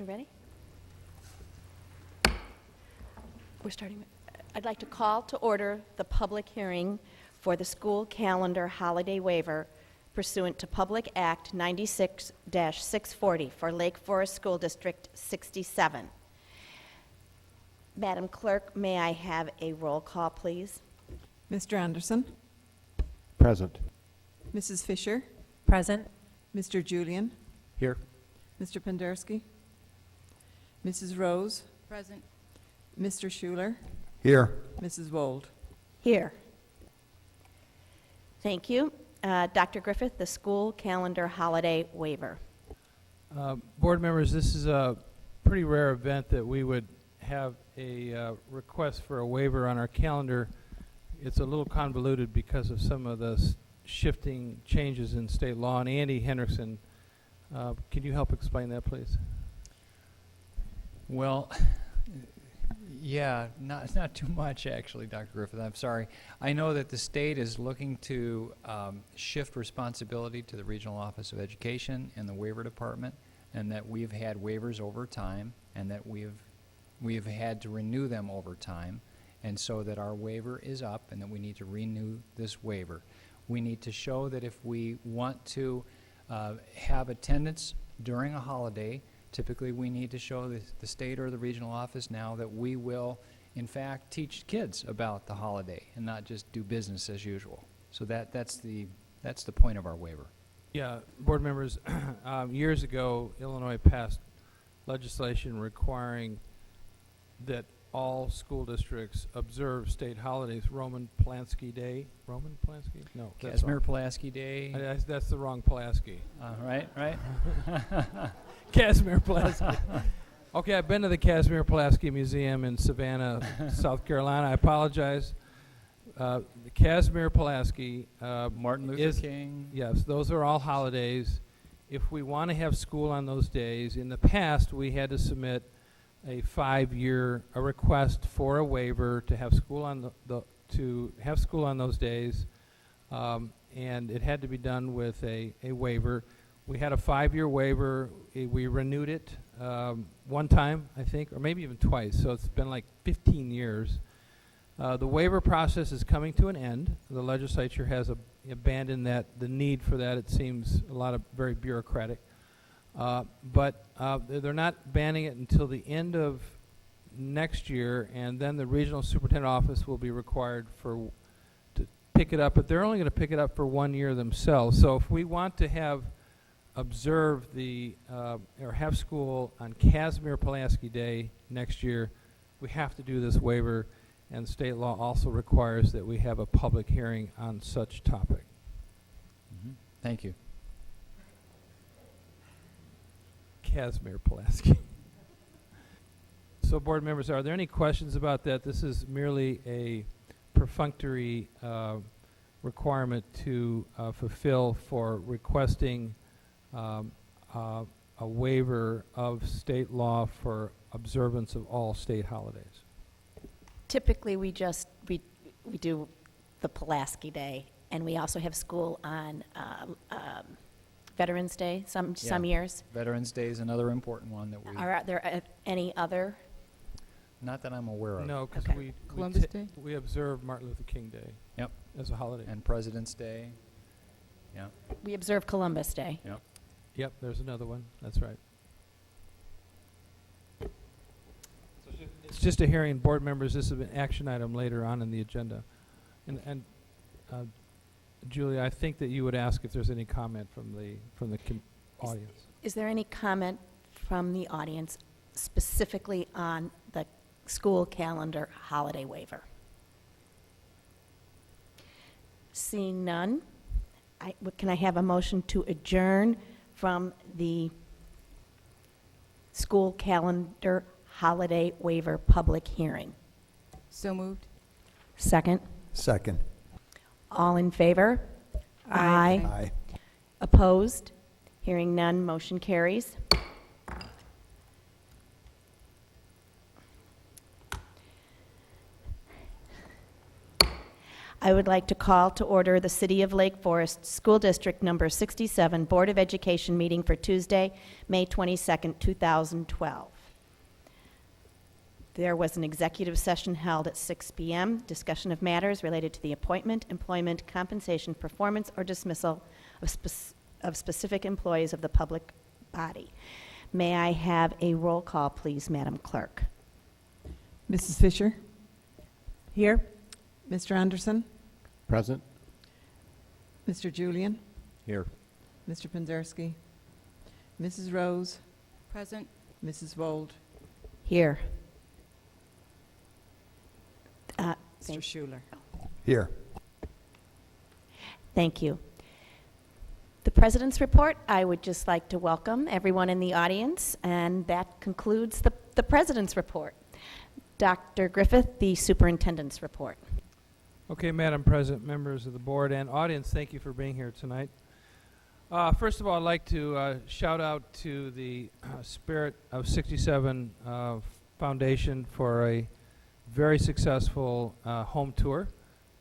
You ready? We're starting. I'd like to call to order the public hearing for the school calendar holiday waiver pursuant to Public Act 96-640 for Lake Forest School District 67. Madam Clerk, may I have a roll call, please? Mr. Anderson? Present. Mrs. Fisher? Present. Mr. Julian? Here. Mr. Pendersky? Mrs. Rose? Present. Mr. Schuler? Here. Mrs. Wold? Here. Thank you. Dr. Griffith, the school calendar holiday waiver. Board members, this is a pretty rare event that we would have a request for a waiver on our calendar. It's a little convoluted because of some of the shifting changes in state law. And Andy Hendrickson, can you help explain that, please? Well, yeah, not too much actually, Dr. Griffith. I'm sorry. I know that the state is looking to shift responsibility to the Regional Office of Education and the Waiver Department, and that we've had waivers over time, and that we've had to renew them over time, and so that our waiver is up, and that we need to renew this waiver. We need to show that if we want to have attendance during a holiday, typically we need to show the state or the regional office now that we will, in fact, teach kids about the holiday and not just do business as usual. So that's the point of our waiver. Yeah, board members, years ago, Illinois passed legislation requiring that all school districts observe state holidays. Roman Polanski Day. Roman Polanski? No. Casimir Pulaski Day. That's the wrong Pulaski. Right. Casimir Pulaski. Okay, I've been to the Casimir Pulaski Museum in Savannah, South Carolina. I apologize. The Casimir Pulaski Martin Luther King. Yes, those are all holidays. If we want to have school on those days, in the past we had to submit a 5-year request for a waiver to have school on on those days, and it had to be done with a waiver. We had a 5-year waiver. We renewed it one time, I think, or maybe even twice. So it's been like 15 years. The waiver process is coming to an end. The legislature has abandoned the need for that. It seems very bureaucratic. But they're not banning it until the end of next year, and then the regional superintendent office will be required to pick it up. But they're only going to pick it up for 1 year themselves. So if we want to have have school on Casimir Pulaski Day next year, we have to do this waiver, and state law also requires that we have a public hearing on such topic. Mm-hmm. Thank you. Casimir Pulaski. So, board members, are there any questions about that? This is merely a perfunctory requirement to fulfill for requesting a waiver of state law for observance of all state holidays. Typically, we do the Pulaski Day, and we also have school on Veterans Day some years. Veterans Day is another important one that we... Are there any other? Not that I'm aware of. No, because Okay. Columbus Day? we observe Martin Luther King Day. Yep. As a holiday. And President's Day. Yeah. We observe Columbus Day. Yep. Yep, there's another one. That's right. It's just a hearing, board members. This is an action item later on in the agenda. And Julia, I think that you would ask if there's any comment from the audience. Is there any comment from the audience specifically on the school calendar holiday waiver? Seeing none, can I have a motion to adjourn from the school calendar holiday waiver public hearing? So moved. Second. Second. All in favor? Aye. Aye. Opposed? Hearing none, motion carries. I would like to call to order the City of Lake Forest School District Number 67 Board of Education meeting for Tuesday, May 22nd, 2012. There was an executive session held at 6 p.m., discussion of matters related to the appointment, employment, compensation, performance, or dismissal of specific employees of the public body. May I have a roll call, please, Madam Clerk? Mrs. Fisher? Here. Mr. Anderson? Present. Mr. Julian? Here. Mr. Pendersky? Mrs. Rose? Present. Mrs. Vold? Here. Mr. Thank- Schuler? Here. Thank you. The President's report, I would just like to welcome everyone in the audience, and that concludes the President's report. Dr. Griffith, the Superintendent's report. Okay, Madam President, members of the board and audience, thank you for being here tonight. First of all, I'd like to shout out to the Spirit of 67 Foundation for a very successful home tour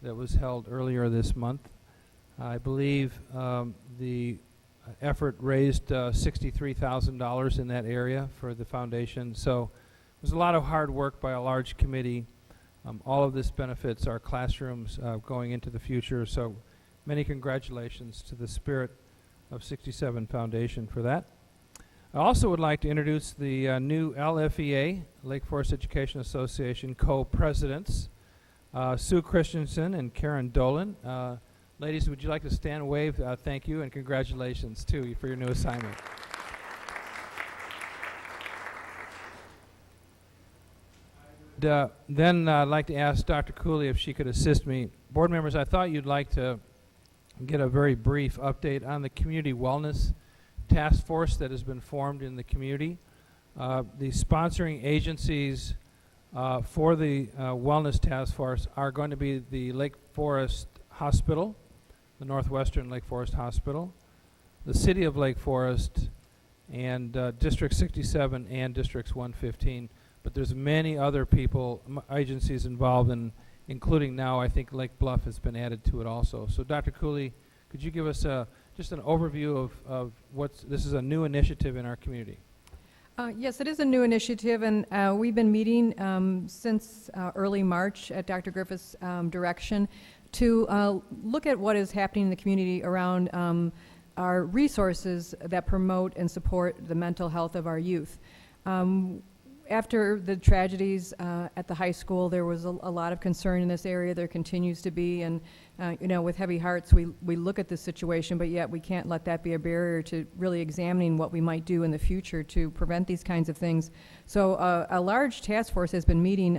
that was held earlier this month. I believe the effort raised $63,000 in that area for the foundation. So it was a lot of hard work by a large committee. All of this benefits our classrooms going into the future. So many congratulations to the Spirit of 67 Foundation for that. I also would like to introduce the new LFEA, Lake Forest Education Association, co-presidents, Sue Christensen and Karen Dolan. Ladies, would you like to stand and wave? Thank you and congratulations to you for your new assignment. Then I'd like to ask Dr. Cooley if she could assist me. Board members, I thought you'd like to get a very brief update on the community wellness task force that has been formed in the community. The sponsoring agencies for the wellness task force are going to be the Lake Forest Hospital, the Northwestern Lake Forest Hospital, the City of Lake Forest, and District 67 and Districts 115. But there's many other people, agencies involved, in, including now I think Lake Bluff has been added to it also. So Dr. Cooley, could you give us just an overview of what's, this is a new initiative in our community. Yes, it is a new initiative, and we've been meeting since early March at Dr. Griffith's direction to look at what is happening in the community around our resources that promote and support the mental health of our youth. After the tragedies at the high school, there was a lot of concern in this area. There continues to be, and you know, with heavy hearts, we look at this situation, but yet we can't let that be a barrier to really examining what we might do in the future to prevent these kinds of things. So a large task force has been meeting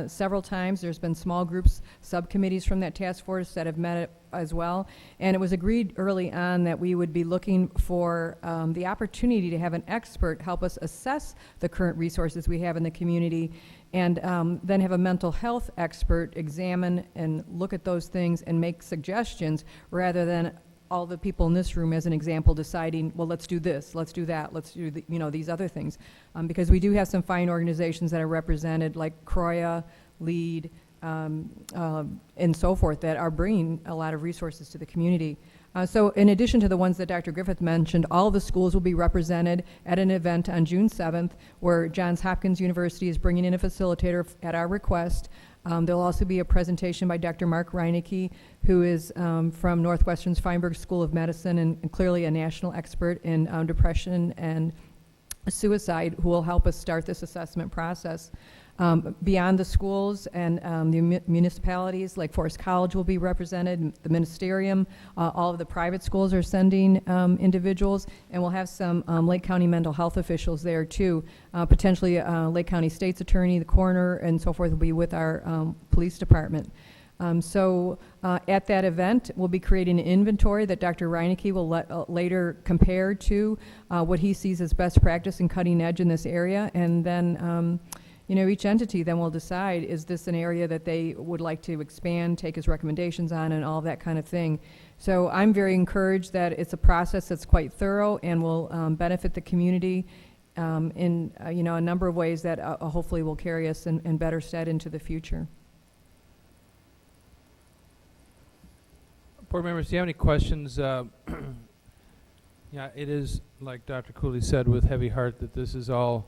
several times. There's been small groups, subcommittees from that task force that have met as well, and it was agreed early on that we would be looking for the opportunity to have an expert help us assess the current resources we have in the community, and then have a mental health expert examine and look at those things and make suggestions, rather than all the people in this room, as an example, deciding, well, let's do this, let's do that, let's do these other things, because we do have some fine organizations that are represented, like CROIA, LEAD, and so forth, that are bringing a lot of resources to the community. So in addition to the ones that Dr. Griffith mentioned, all of the schools will be represented at an event on June 7th, where Johns Hopkins University is bringing in a facilitator at our request. There'll also be a presentation by Dr. Mark Reinecke, who is from Northwestern's Feinberg School of Medicine and clearly a national expert in depression and suicide, who will help us start this assessment process. Beyond the schools and the municipalities, Lake Forest College will be represented, the ministerium, all of the private schools are sending individuals, and we'll have some Lake County mental health officials there too. Potentially Lake County State's Attorney, the coroner, and so forth will be with our police department. So at that event, we'll be creating an inventory that Dr. Reinecke will later compare to what he sees as best practice and cutting edge in this area, and then each entity then will decide, is this an area that they would like to expand, take his recommendations on, and all that kind of thing. So I'm very encouraged that it's a process that's quite thorough and will benefit the community in a number of ways that hopefully will carry us in better stead into the future. Board members, do you have any questions? Yeah, it is, like Dr. Cooley said, with heavy heart that this is all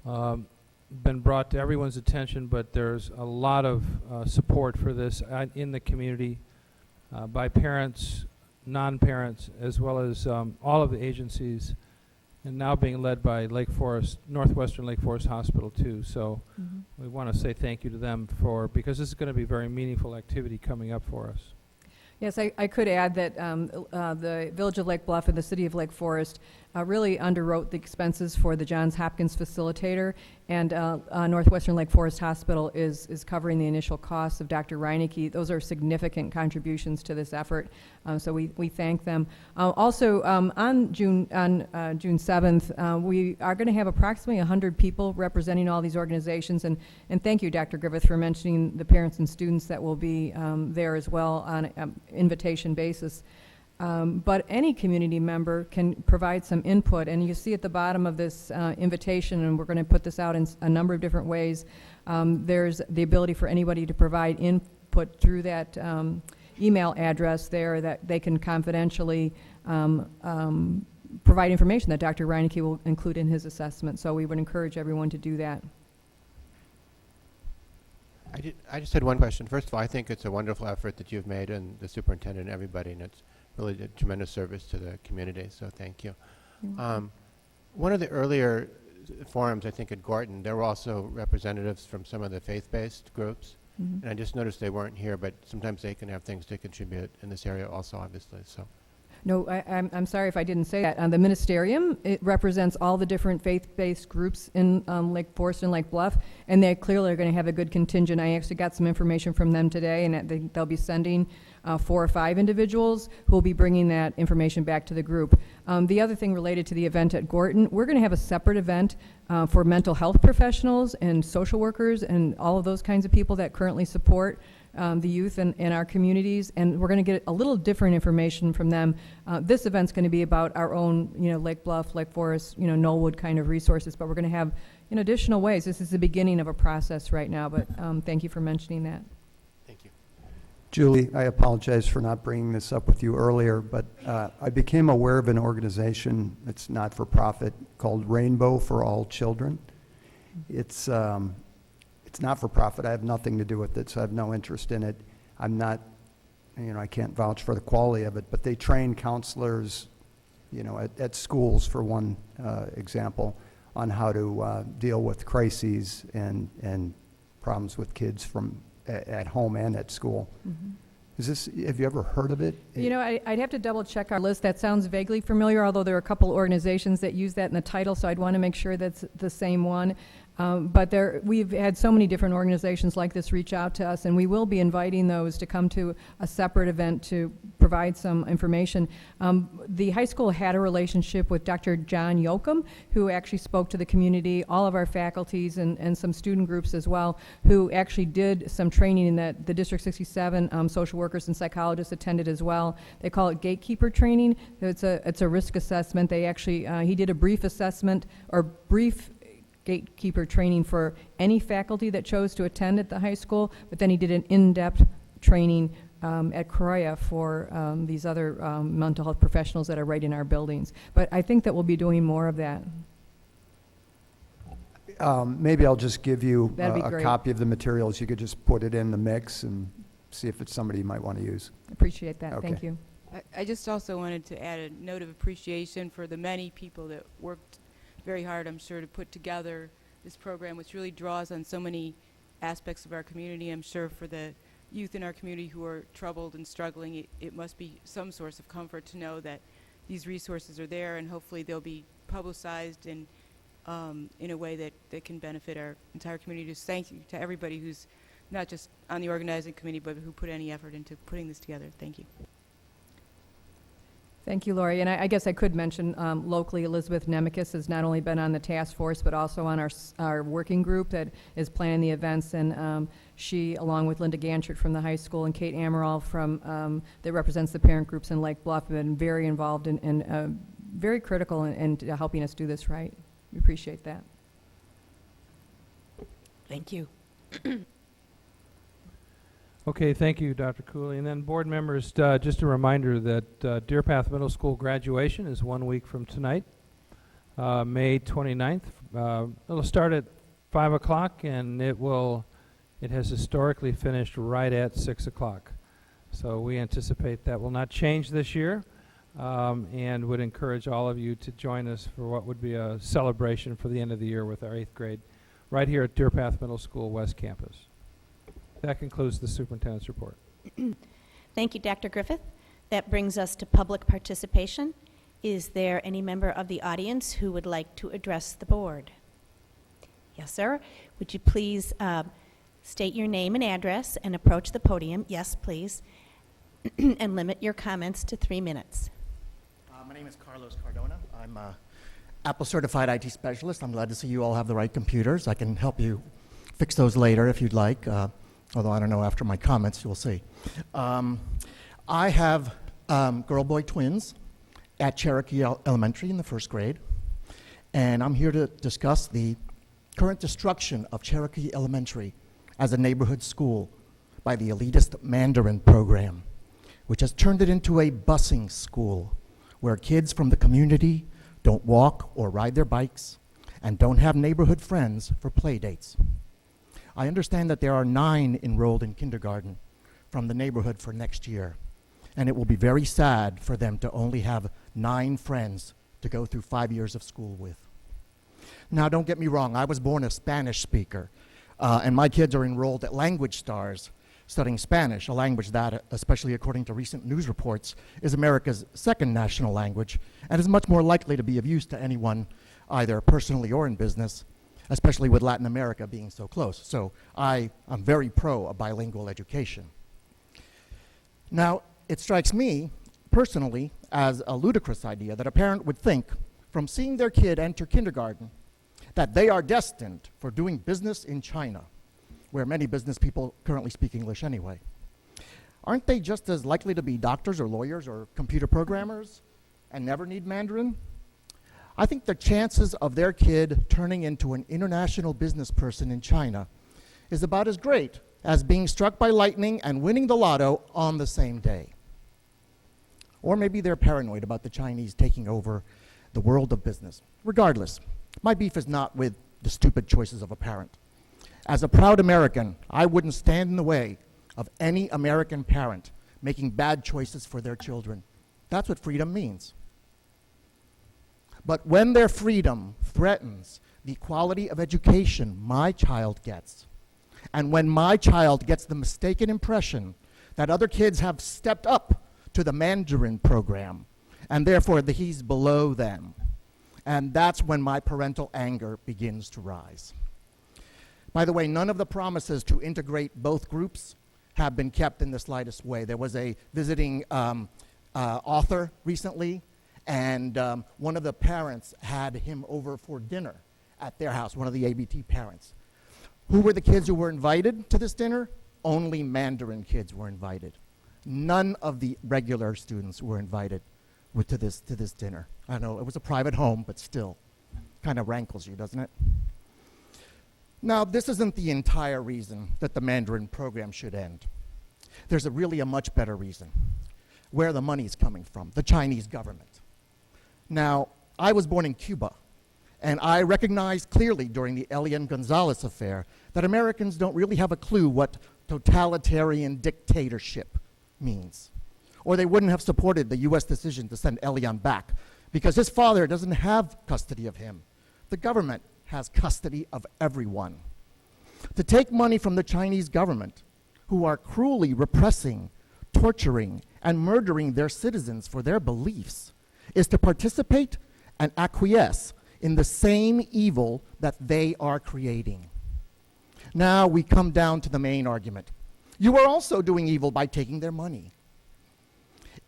been brought to everyone's attention, but there's a lot of support for this in the community by parents, non-parents, as well as all of the agencies, and now being led by Lake Forest, Northwestern Lake Forest Hospital too. So we want to say thank you to them because this is going to be very meaningful activity coming up for us. Yes, I could add that the Village of Lake Bluff and the City of Lake Forest really underwrote the expenses for the Johns Hopkins facilitator, and Northwestern Lake Forest Hospital is covering the initial costs of Dr. Reinecke. Those are significant contributions to this effort, so we thank them. Also, on June 7th, we are going to have approximately 100 people representing all these organizations, and thank you, Dr. Griffith, for mentioning the parents and students that will be there as well on an invitation basis. But any community member can provide some input, and you see at the bottom of this invitation, and we're going to put this out in a number of different ways, there's the ability for anybody to provide input through that email address there that they can confidentially provide information that Dr. Reinecke will include in his assessment. So we would encourage everyone to do that. I just had one question. First of all, I think it's a wonderful effort that you've made, and the superintendent and everybody, and it's really a tremendous service to the community, so thank you. One of the earlier forums, I think at Gorton, there were also representatives from some of the faith-based groups, and I just noticed they weren't here, but sometimes they can have things to contribute in this area also, obviously. So. No, I'm sorry if I didn't say that. The ministerium, it represents all the different faith-based groups in Lake Forest and Lake Bluff, and they clearly are going to have a good contingent. I actually got some information from them today, and they'll be sending 4 or 5 individuals who will be bringing that information back to the group. The other thing related to the event at Gorton, we're going to have a separate event for mental health professionals and social workers and all of those kinds of people that currently support the youth in our communities, and we're going to get a little different information from them. This event's going to be about our own, Lake Bluff, Lake Forest, Knollwood kind of resources, but we're going to have in additional ways. This is the beginning of a process right now, but thank you for mentioning that. Thank you. Julie, I apologize for not bringing this up with you earlier, but I became aware of an organization that's not-for-profit called Rainbow for All Children. It's not for profit. I have nothing to do with it, so I have no interest in it. I'm not, I can't vouch for the quality of it, but they train counselors, at schools, for one example, on how to deal with crises and problems with kids from at home and at school. Have you ever heard of it? I'd have to double check our list. That sounds vaguely familiar, although there are a couple organizations that use that in the title, so I'd want to make sure that's the same one. But we've had so many different organizations like this reach out to us, and we will be inviting those to come to a separate event to provide some information. The high school had a relationship with Dr. John Yoakum, who actually spoke to the community, all of our faculties, and some student groups as well, who actually did some training in that the District 67 social workers and psychologists attended as well. They call it gatekeeper training. It's a risk assessment. They actually, he did a brief assessment or brief gatekeeper training for any faculty that chose to attend at the high school, but then he did an in-depth training at Corolla for these other mental health professionals that are right in our buildings. But I think that we'll be doing more of that. Maybe I'll just give you That'd be a great. copy of the materials. You could just put it in the mix and see if it's somebody you might want to use. Appreciate that. Okay. Thank you. I just also wanted to add a note of appreciation for the many people that worked very hard, I'm sure, to put together this program, which really draws on so many aspects of our community. I'm sure for the youth in our community who are troubled and struggling, it must be some source of comfort to know that these resources are there, and hopefully they'll be publicized and in a way that can benefit our entire community. Just thank you to everybody who's not just on the organizing committee, but who put any effort into putting this together. Thank you. Thank you, Lori. And I guess I could mention locally, Elizabeth Nemekis has not only been on the task force, but also on our working group that is planning the events. And she, along with Linda Ganchert from the high school and Kate Amaral from that represents the parent groups in Lake Bluff, have been very involved and very critical in helping us do this right. We appreciate that. Thank you. Okay, thank you, Dr. Cooley. And then board members, just a reminder that Deer Path Middle School graduation is 1 week from tonight, May 29th. It'll start at 5 o'clock, and it has historically finished right at 6 o'clock. So we anticipate that will not change this year, and would encourage all of you to join us for what would be a celebration for the end of the year with our 8th grade right here at Deer Path Middle School West Campus. That concludes the superintendent's report. Thank you, Dr. Griffith. That brings us to public participation. Is there any member of the audience who would like to address the board? Yes, sir. Would you please state your name and address and approach the podium? Yes, please. And limit your comments to 3 minutes. My name is Carlos Cardona. I'm a Apple Certified IT Specialist. I'm glad to see you all have the right computers. I can help you fix those later if you'd like. Although I don't know, after my comments, you'll see. I have girl-boy twins at Cherokee Elementary in the 1st grade, and I'm here to discuss the current destruction of Cherokee Elementary as a neighborhood school by the elitist Mandarin program, which has turned it into a busing school where kids from the community don't walk or ride their bikes and don't have neighborhood friends for play dates. I understand that there are 9 enrolled in kindergarten from the neighborhood for next year, and it will be very sad for them to only have 9 friends to go through 5 years of school with. Now, don't get me wrong, I was born a Spanish speaker, and my kids are enrolled at Language Stars, studying Spanish, a language that, especially according to recent news reports, is America's 2nd national language, and is much more likely to be of use to anyone, either personally or in business, especially with Latin America being so close. So I am very pro a bilingual education. Now, it strikes me, personally, as a ludicrous idea that a parent would think, from seeing their kid enter kindergarten, that they are destined for doing business in China, where many business people currently speak English anyway. Aren't they just as likely to be doctors or lawyers or computer programmers and never need Mandarin? I think the chances of their kid turning into an international business person in China is about as great as being struck by lightning and winning the lotto on the same day. Or maybe they're paranoid about the Chinese taking over the world of business. Regardless, my beef is not with the stupid choices of a parent. As a proud American, I wouldn't stand in the way of any American parent making bad choices for their children. That's what freedom means. But when their freedom threatens the quality of education my child gets, and when my child gets the mistaken impression that other kids have stepped up to the Mandarin program, and therefore that he's below them, and that's when my parental anger begins to rise. By the way, none of the promises to integrate both groups have been kept in the slightest way. There was a visiting author recently, and one of the parents had him over for dinner at their house, one of the ABT parents. Who were the kids who were invited to this dinner? Only Mandarin kids were invited. None of the regular students were invited to this dinner. I know it was a private home, but still, kind of rankles you, doesn't it? Now, this isn't the entire reason that the Mandarin program should end. There's really a much better reason. Where the money's coming from, the Chinese government. Now, I was born in Cuba, and I recognized clearly during the Elian Gonzalez affair that Americans don't really have a clue what totalitarian dictatorship means. Or they wouldn't have supported the U.S. decision to send Elian back, because his father doesn't have custody of him. The government has custody of everyone. To take money from the Chinese government, who are cruelly repressing, torturing, and murdering their citizens for their beliefs, is to participate and acquiesce in the same evil that they are creating. Now we come down to the main argument. You are also doing evil by taking their money.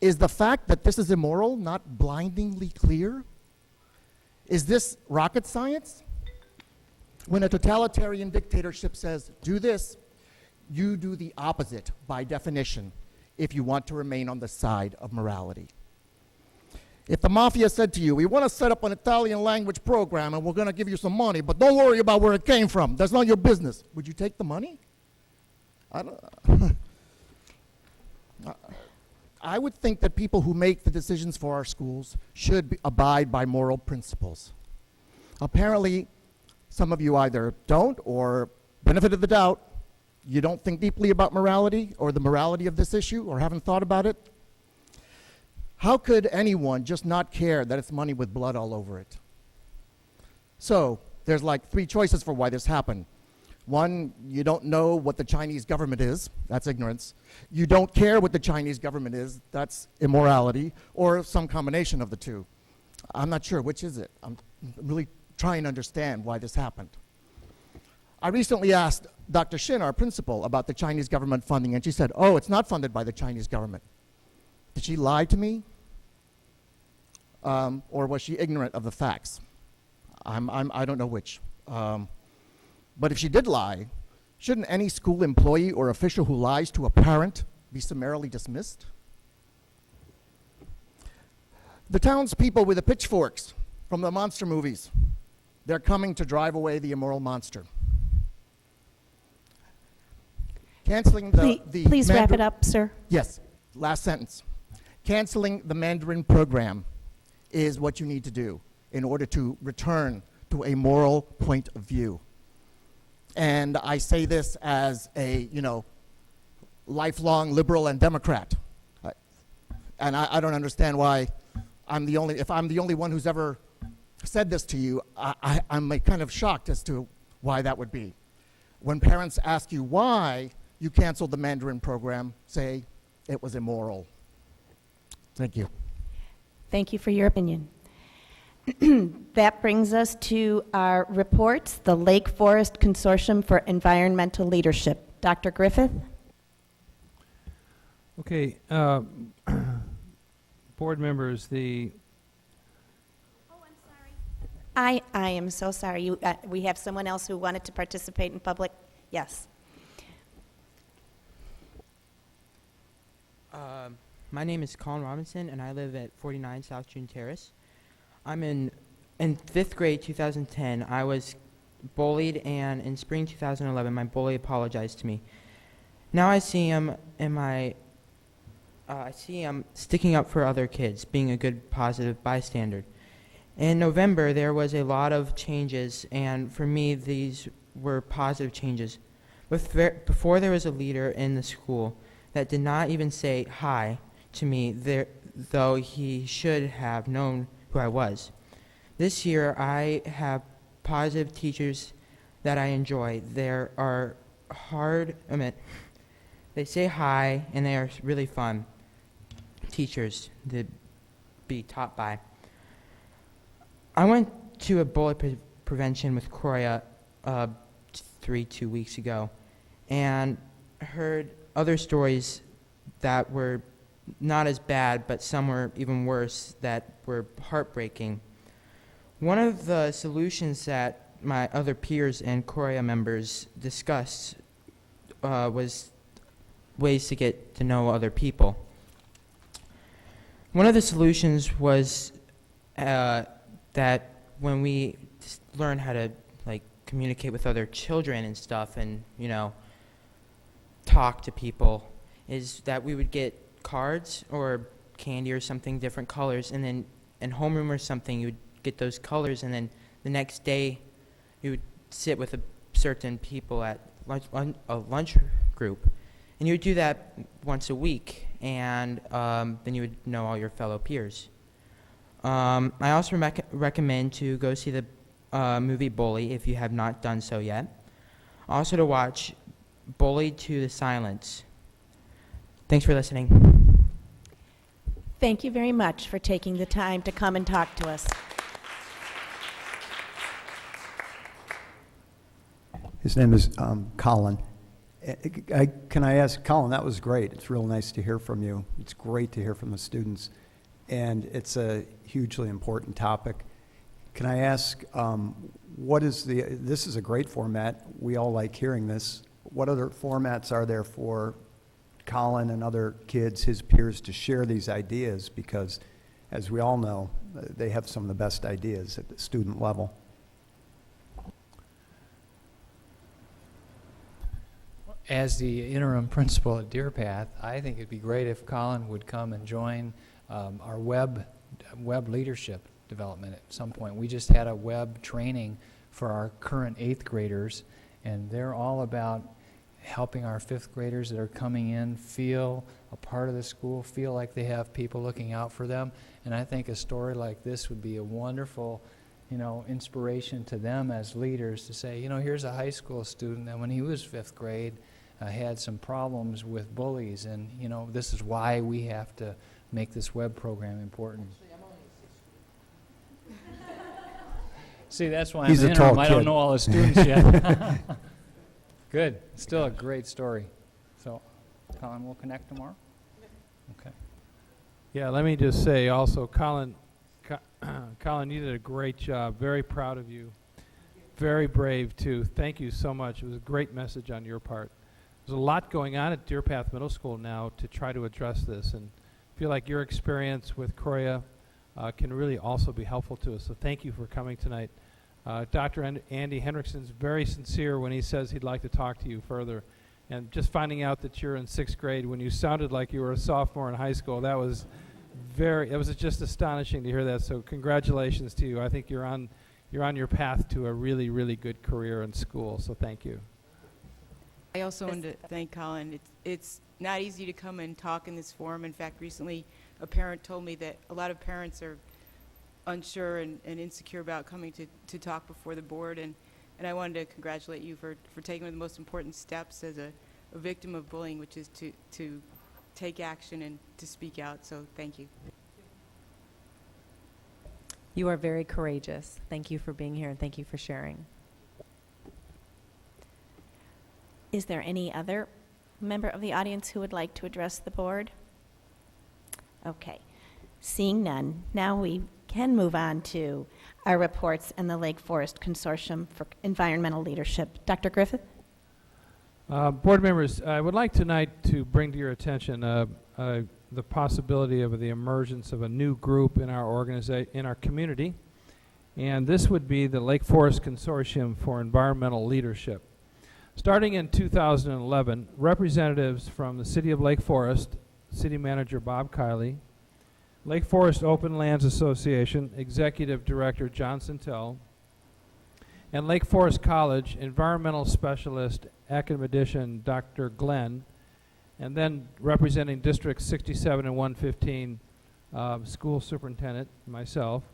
Is the fact that this is immoral not blindingly clear? Is this rocket science? When a totalitarian dictatorship says, do this, you do the opposite by definition if you want to remain on the side of morality. If the mafia said to you, we want to set up an Italian language program and we're going to give you some money, but don't worry about where it came from. That's not your business. Would you take the money? I would think that people who make the decisions for our schools should abide by moral principles. Apparently, some of you either don't, or benefit of the doubt, you don't think deeply about morality or the morality of this issue, or haven't thought about it. How could anyone just not care that it's money with blood all over it? So, there's like 3 choices for why this happened. 1, you don't know what the Chinese government is. That's ignorance. You don't care what the Chinese government is. That's immorality, or some combination of the 2. I'm not sure. Which is it? I'm really trying to understand why this happened. I recently asked Dr. Shin, our principal, about the Chinese government funding, and she said, oh, it's not funded by the Chinese government. Did she lie to me? Or was she ignorant of the facts? I don't know which. But if she did lie, shouldn't any school employee or official who lies to a parent be summarily dismissed? The townspeople with the pitchforks from the monster movies, they're coming to drive away the immoral monster. Canceling Please wrap it up, sir. Yes, last sentence. Canceling the Mandarin program is what you need to do in order to return to a moral point of view. And I say this as a, lifelong liberal and Democrat. And I don't understand why if I'm the only one who's ever said this to you, I'm kind of shocked as to why that would be. When parents ask you why you canceled the Mandarin program, say it was immoral. Thank you. Thank you for your opinion. That brings us to our reports, the Lake Forest Consortium for Environmental Leadership. Dr. Griffith? Okay, board members, Oh, I'm sorry. I am so sorry. We have someone else who wanted to participate in public. Yes. My name is Colin Robinson, and I live at 49 South June Terrace. I'm in 5th grade 2010. I was bullied, and in spring 2011, my bully apologized to me. Now I see him sticking up for other kids, being a good, positive bystander. In November, there was a lot of changes, and for me, these were positive changes. Before there was a leader in the school that did not even say hi to me, though he should have known who I was. This year, I have positive teachers that I enjoy. There are they say hi, and they are really fun teachers to be taught by. I went to a bully prevention with Croya 2 weeks ago, and heard other stories that were not as bad, but some were even worse, that were heartbreaking. One of the solutions that my other peers and Croya members discussed was ways to get to know other people. One of the solutions was that when we learn how to communicate with other children and stuff, and talk to people, is that we would get cards or candy or something, different colors, and then in homeroom or something, you would get those colors, and then the next day you would sit with certain people at a lunch group, and you would do that once a week, and then you would know all your fellow peers. I also recommend to go see the movie Bully if you have not done so yet. Also to watch Bullied to the Silence. Thanks for listening. Thank you very much for taking the time to come and talk to us. His name is Colin. Can I ask, Colin, that was great. It's real nice to hear from you. It's great to hear from the students. And it's a hugely important topic. Can I ask, this is a great format. We all like hearing this. What other formats are there for Colin and other kids, his peers, to share these ideas? Because, as we all know, they have some of the best ideas at the student level. As the interim principal at Deer Path, I think it'd be great if Colin would come and join our web leadership development at some point. We just had a web training for our current 8th graders, and they're all about helping our 5th graders that are coming in feel a part of the school, feel like they have people looking out for them. And I think a story like this would be a wonderful, inspiration to them as leaders to say, here's a high school student that when he was 5th grade had some problems with bullies, and this is why we have to make this web program important. See, that's why He's I'm a in tall I don't kid. know all the students yet. Good. Still a great story. So, Colin, we'll connect tomorrow? Okay. Yeah, let me just say also, Colin, Colin, you did a great job. Very proud of you. Very brave, too. Thank you so much. It was a great message on your part. There's a lot going on at Deer Path Middle School now to try to address this, and I feel like your experience with Croya can really also be helpful to us. So thank you for coming tonight. Dr. Andy Hendrickson's very sincere when he says he'd like to talk to you further. And just finding out that you're in 6th grade when you sounded like you were a sophomore in high school, it was just astonishing to hear that. So congratulations to you. I think you're on your path to a really, really good career in school. So thank you. I also wanted to thank Colin. It's not easy to come and talk in this forum. In fact, recently a parent told me that a lot of parents are unsure and insecure about coming to talk before the board, and I wanted to congratulate you for taking one of the most important steps as a victim of bullying, which is to take action and to speak out. So thank you. You are very courageous. Thank you for being here, and thank you for sharing. Is there any other member of the audience who would like to address the board? Okay. Seeing none, now we can move on to our reports and the Lake Forest Consortium for Environmental Leadership. Dr. Griffith? Board members, I would like tonight to bring to your attention the possibility of the emergence of a new group in our community, and this would be the Lake Forest Consortium for Environmental Leadership. Starting in 2011, representatives from the City of Lake Forest, City Manager Bob Kiley, Lake Forest Open Lands Association Executive Director John Santel, and Lake Forest College Environmental Specialist Academician Dr. Glenn, and then representing Districts 67 and 115, School Superintendent, myself,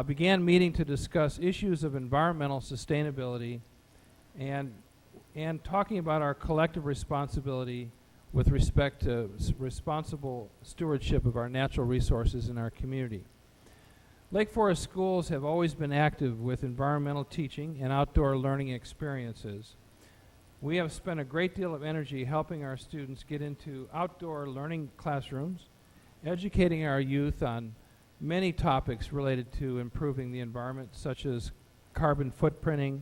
began meeting to discuss issues of environmental sustainability and talking about our collective responsibility with respect to responsible stewardship of our natural resources in our community. Lake Forest schools have always been active with environmental teaching and outdoor learning experiences. We have spent a great deal of energy helping our students get into outdoor learning classrooms, educating our youth on many topics related to improving the environment, such as carbon footprinting,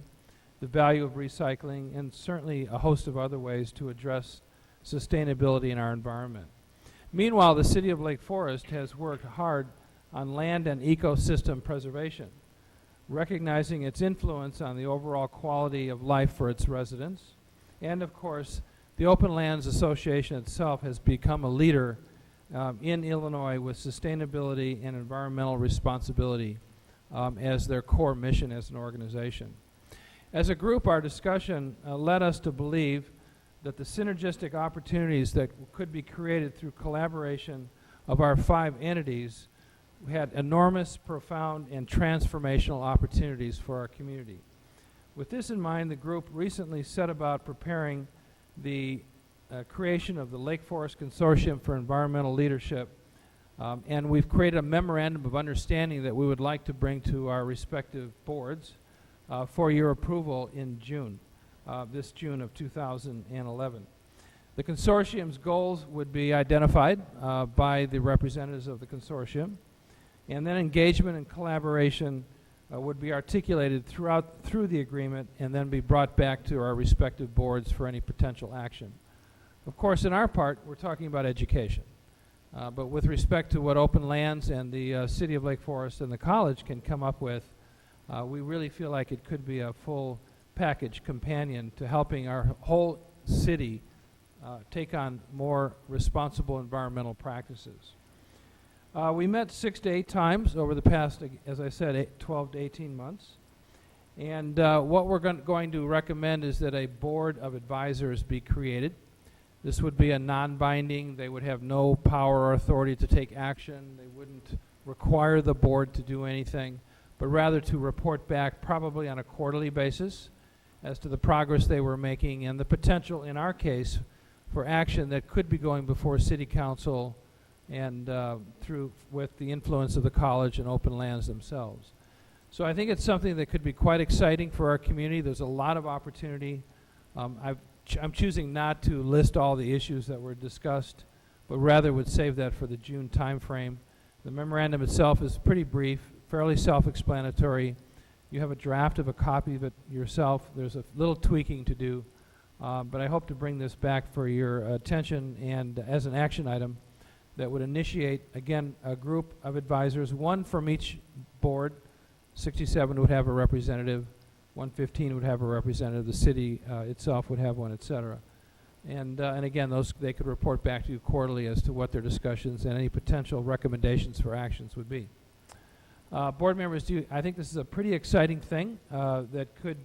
the value of recycling, and certainly a host of other ways to address sustainability in our environment. Meanwhile, the City of Lake Forest has worked hard on land and ecosystem preservation, recognizing its influence on the overall quality of life for its residents. And of course, the Open Lands Association itself has become a leader in Illinois with sustainability and environmental responsibility as their core mission as an organization. As a group, our discussion led us to believe that the synergistic opportunities that could be created through collaboration of our 5 entities had enormous, profound, and transformational opportunities for our community. With this in mind, the group recently set about preparing the creation of the Lake Forest Consortium for Environmental Leadership, and we've created a memorandum of understanding that we would like to bring to our respective boards for your approval in June, this June of 2011. The consortium's goals would be identified by the representatives of the consortium, and then engagement and collaboration would be articulated through the agreement and then be brought back to our respective boards for any potential action. Of course, in our part, we're talking about education. But with respect to what Open Lands and the City of Lake Forest and the college can come up with, we really feel like it could be a full package companion to helping our whole city take on more responsible environmental practices. We met 6 to 8 times over the past, as I said, 12 to 18 months. And what we're going to recommend is that a board of advisors be created. This would be a non-binding. They would have no power or authority to take action. They wouldn't require the board to do anything, but rather to report back probably on a quarterly basis as to the progress they were making and the potential, in our case, for action that could be going before City Council and through with the influence of the college and open lands themselves. So I think it's something that could be quite exciting for our community. There's a lot of opportunity. I'm choosing not to list all the issues that were discussed, but rather would save that for the June timeframe. The memorandum itself is pretty brief, fairly self-explanatory. You have a draft of a copy of it yourself. There's a little tweaking to do, but I hope to bring this back for your attention and as an action item that would initiate, again, a group of advisors, one from each board. 67 would have a representative, 115 would have a representative, the city itself would have one, et cetera. And again, they could report back to you quarterly as to what their discussions and any potential recommendations for actions would be. Board members, I think this is a pretty exciting thing that could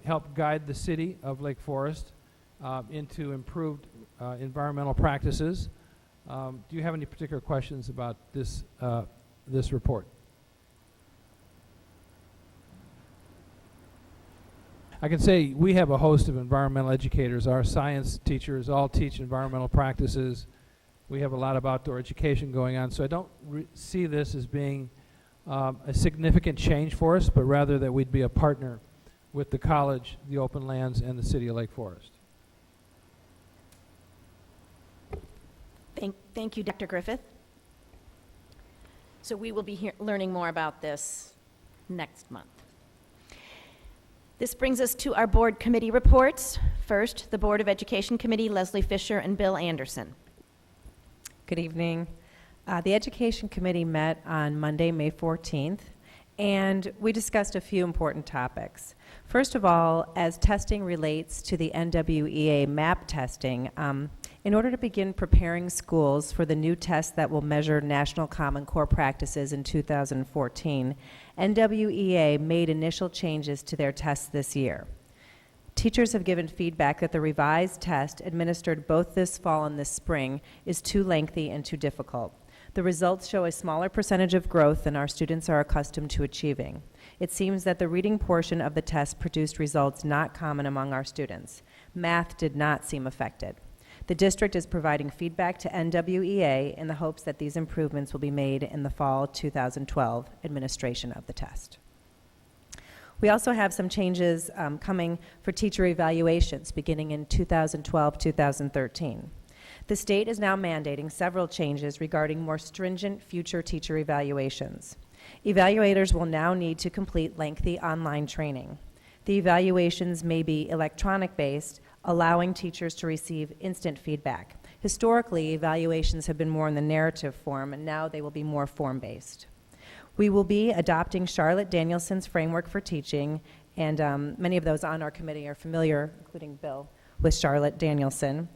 help guide the city of Lake Forest into improved environmental practices. Do you have any particular questions about this report? I can say we have a host of environmental educators. Our science teachers all teach environmental practices. We have a lot of outdoor education going on, so I don't see this as being a significant change for us, but rather that we'd be a partner with the college, the open lands, and the city of Lake Forest. Thank you, Dr. Griffith. So we will be learning more about this next month. This brings us to our board committee reports. First, the Board of Education Committee, Leslie Fisher and Bill Anderson. Good evening. The Education Committee met on Monday, May 14th, and we discussed a few important topics. First of all, as testing relates to the NWEA MAP testing, in order to begin preparing schools for the new test that will measure National Common Core practices in 2014, NWEA made initial changes to their tests this year. Teachers have given feedback that the revised test, administered both this fall and this spring, is too lengthy and too difficult. The results show a smaller percentage of growth than our students are accustomed to achieving. It seems that the reading portion of the test produced results not common among our students. Math did not seem affected. The district is providing feedback to NWEA in the hopes that these improvements will be made in the fall 2012 administration of the test. We also have some changes coming for teacher evaluations beginning in 2012-2013. The state is now mandating several changes regarding more stringent future teacher evaluations. Evaluators will now need to complete lengthy online training. The evaluations may be electronic-based, allowing teachers to receive instant feedback. Historically, evaluations have been more in the narrative form, and now they will be more form-based. We will be adopting Charlotte Danielson's framework for teaching, and many of those on our committee are familiar, including Bill, with Charlotte Danielson.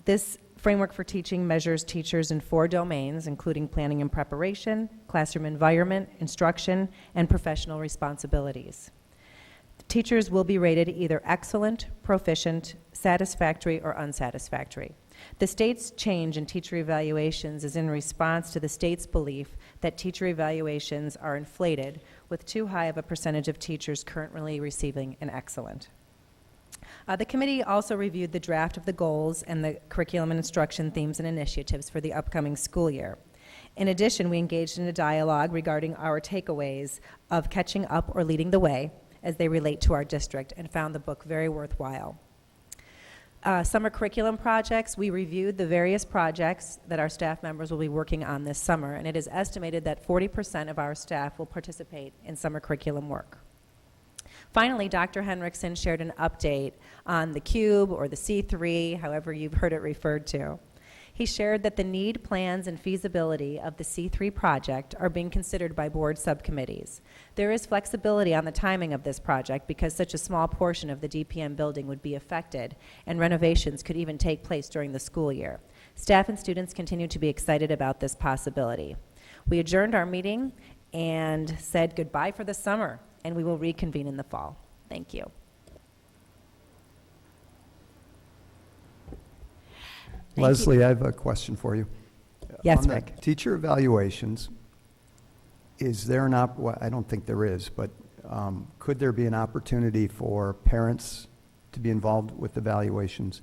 This framework for teaching measures teachers in 4 domains, including planning and preparation, classroom environment, instruction, and professional responsibilities. Teachers will be rated either excellent, proficient, satisfactory, or unsatisfactory. The state's change in teacher evaluations is in response to the state's belief that teacher evaluations are inflated with too high of a percentage of teachers currently receiving an excellent. The committee also reviewed the draft of the goals and the curriculum and instruction themes and initiatives for the upcoming school year. In addition, we engaged in a dialogue regarding our takeaways of catching up or leading the way as they relate to our district, and found the book very worthwhile. Summer curriculum projects, we reviewed the various projects that our staff members will be working on this summer, and it is estimated that 40% of our staff will participate in summer curriculum work. Finally, Dr. Henriksen shared an update on the CUBE or the C3, however you've heard it referred to. He shared that the need, plans, and feasibility of the C3 project are being considered by board subcommittees. There is flexibility on the timing of this project because such a small portion of the DPM building would be affected, and renovations could even take place during the school year. Staff and students continue to be excited about this possibility. We adjourned our meeting and said goodbye for the summer, and we will reconvene in the fall. Thank you. Thank Leslie, you. I have a question for you. Yes, On the Rick. teacher evaluations, is there well, I don't think there is, but could there be an opportunity for parents to be involved with evaluations,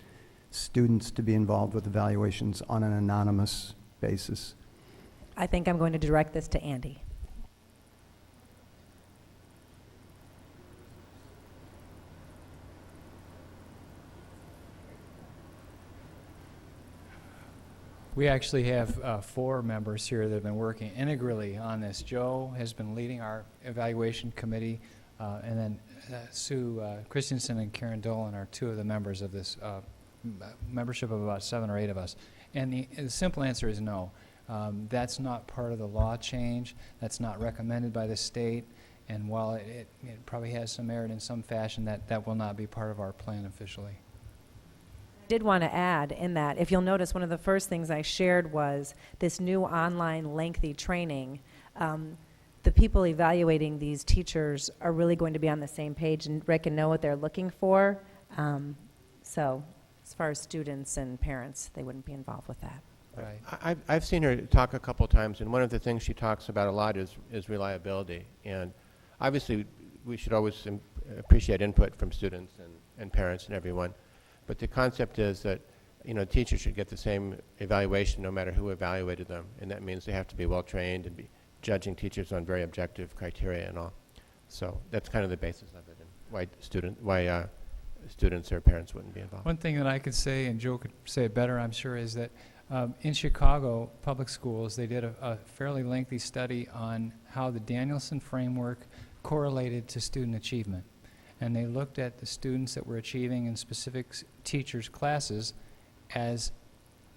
students to be involved with evaluations on an anonymous basis? I think I'm going to direct this to Andy. We actually have 4 members here that have been working integrally on this. Joe has been leading our evaluation committee, and then Sue Christensen and Karen Dolan are 2 of the members of this membership of about 7 or 8 of us. And the simple answer is no. That's not part of the law change. That's not recommended by the state. And while it probably has some merit in some fashion, that will not be part of our plan officially. I did want to add in that, if you'll notice, one of the first things I shared was this new online lengthy training. The people evaluating these teachers are really going to be on the same page and Rick and know what they're looking for. So as far as students and parents, they wouldn't be involved with that. Right. I've seen her talk a couple times, and one of the things she talks about a lot is reliability. And obviously, we should always appreciate input from students and parents and everyone. But the concept is that, teachers should get the same evaluation no matter who evaluated them, and that means they have to be well trained and be judging teachers on very objective criteria and all. So that's kind of the basis of it, and why students or parents wouldn't be involved. One thing that I could say, and Joe could say it better, I'm sure, is that in Chicago public schools, they did a fairly lengthy study on how the Danielson framework correlated to student achievement. And they looked at the students that were achieving in specific teachers' classes as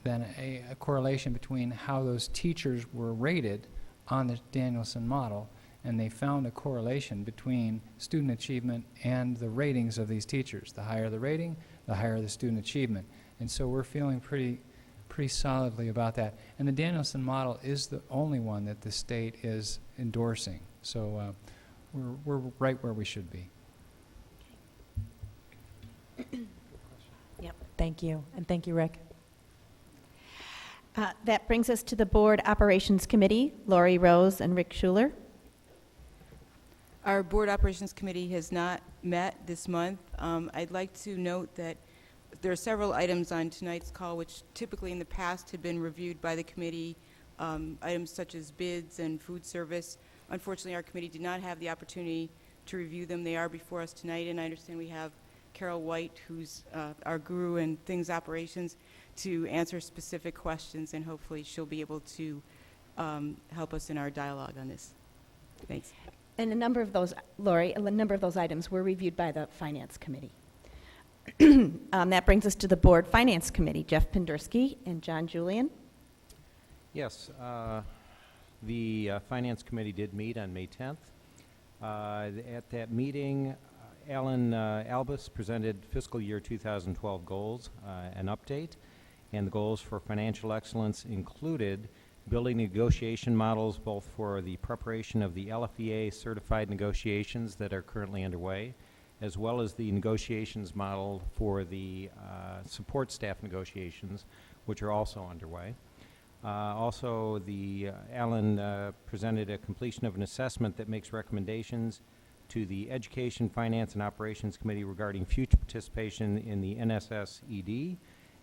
then a correlation between how those teachers were rated on the Danielson model, and they found a correlation between student achievement and the ratings of these teachers. The higher the rating, the higher the student achievement. And so we're feeling pretty solidly about that. And the Danielson model is the only one that the state is endorsing. So we're right where we should be. Yep. Thank you. And thank you, Rick. That brings us to the Board Operations Committee, Lori Rose and Rick Schuler. Our Board Operations Committee has not met this month. I'd like to note that there are several items on tonight's call which typically in the past had been reviewed by the committee, items such as bids and food service. Unfortunately, our committee did not have the opportunity to review them. They are before us tonight, and I understand we have Carol White, who's our guru in things operations, to answer specific questions, and hopefully she'll be able to help us in our dialogue on this. Thanks. And a number of those, Lori, a number of those items were reviewed by the Finance Committee. That brings us to the Board Finance Committee, Jeff Pendersky and John Julian. Yes, the Finance Committee did meet on May 10th. At that meeting, Alan Albus presented fiscal year 2012 goals, an update, and the goals for financial excellence included building negotiation models both for the preparation of the LFEA certified negotiations that are currently underway, as well as the negotiations model for the support staff negotiations, which are also underway. Also, Alan presented a completion of an assessment that makes recommendations to the Education, Finance, and Operations Committee regarding future participation in the NSS-ED,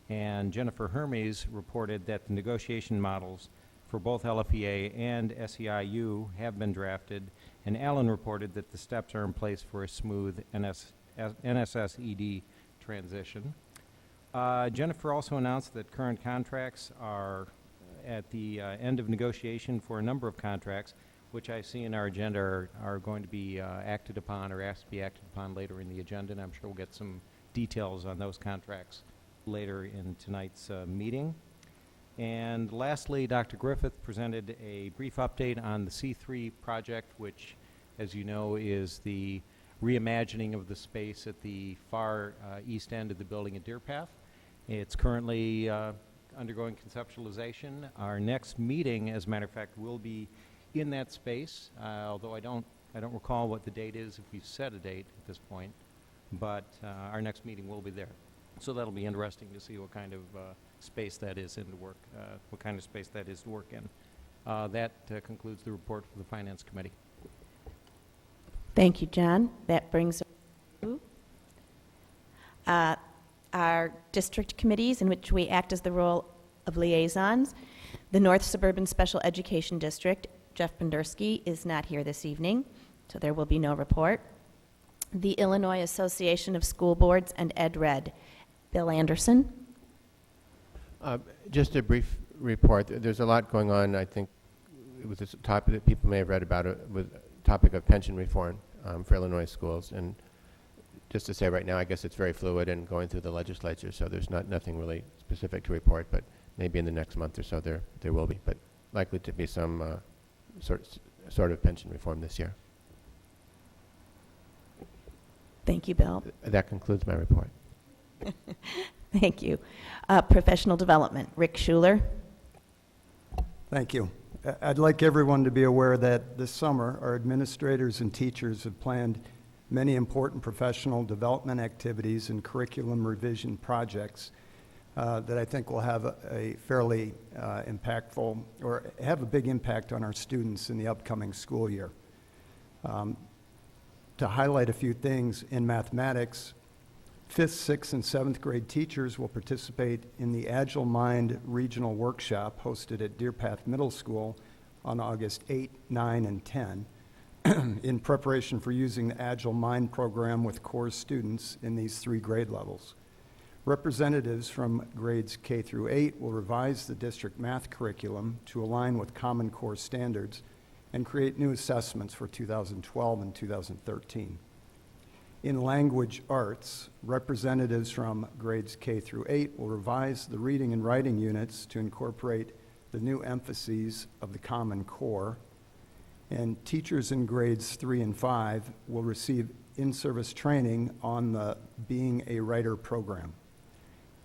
and Jennifer Hermes reported that the negotiation models for both LFEA and SEIU have been drafted, and Alan reported that the steps are in place for a smooth NSS-ED transition. Jennifer also announced that current contracts are at the end of negotiation for a number of contracts, which I see in our agenda are going to be acted upon or asked to be acted upon later in the agenda, and I'm sure we'll get some details on those contracts later in tonight's meeting. And lastly, Dr. Griffith presented a brief update on the C3 project, which, as you know, is the reimagining of the space at the far east end of the building at Deer Path. It's currently undergoing conceptualization. Our next meeting, as a matter of fact, will be in that space, although I don't recall what the date is if we've set a date at this point, but our next meeting will be there. So that'll be interesting to see what kind of space that is what kind of space that is to work in. That concludes the report for the Finance Committee. Thank you, John. That brings our district committees, in which we act as the role of liaisons. The North Suburban Special Education District, Jeff Pendersky, is not here this evening, so there will be no report. The Illinois Association of School Boards and EdRed, Bill Anderson. Just a brief report. There's a lot going on, I think, with this topic that people may have read about it, with the topic of pension reform for Illinois schools. And just to say right now, I guess it's very fluid and going through the legislature, so there's nothing really specific to report, but maybe in the next month or so there will be, but likely to be some sort of pension reform this year. Thank you, Bill. That concludes my report. Thank you. Professional development, Rick Schuler. Thank you. I'd like everyone to be aware that this summer, our administrators and teachers have planned many important professional development activities and curriculum revision projects that I think will have a fairly impactful, or have a big impact on our students in the upcoming school year. To highlight a few things, in mathematics, 5th, 6th, and 7th grade teachers will participate in the Agile Mind Regional Workshop hosted at Deer Path Middle School on August 8, 9, and 10 in preparation for using the Agile Mind program with core students in these 3 grade levels. Representatives from grades K through 8 will revise the district math curriculum to align with Common Core standards and create new assessments for 2012 and 2013. In language arts, representatives from grades K through 8 will revise the reading and writing units to incorporate the new emphases of the Common Core, and teachers in grades 3 and 5 will receive in-service training on the Being a Writer program.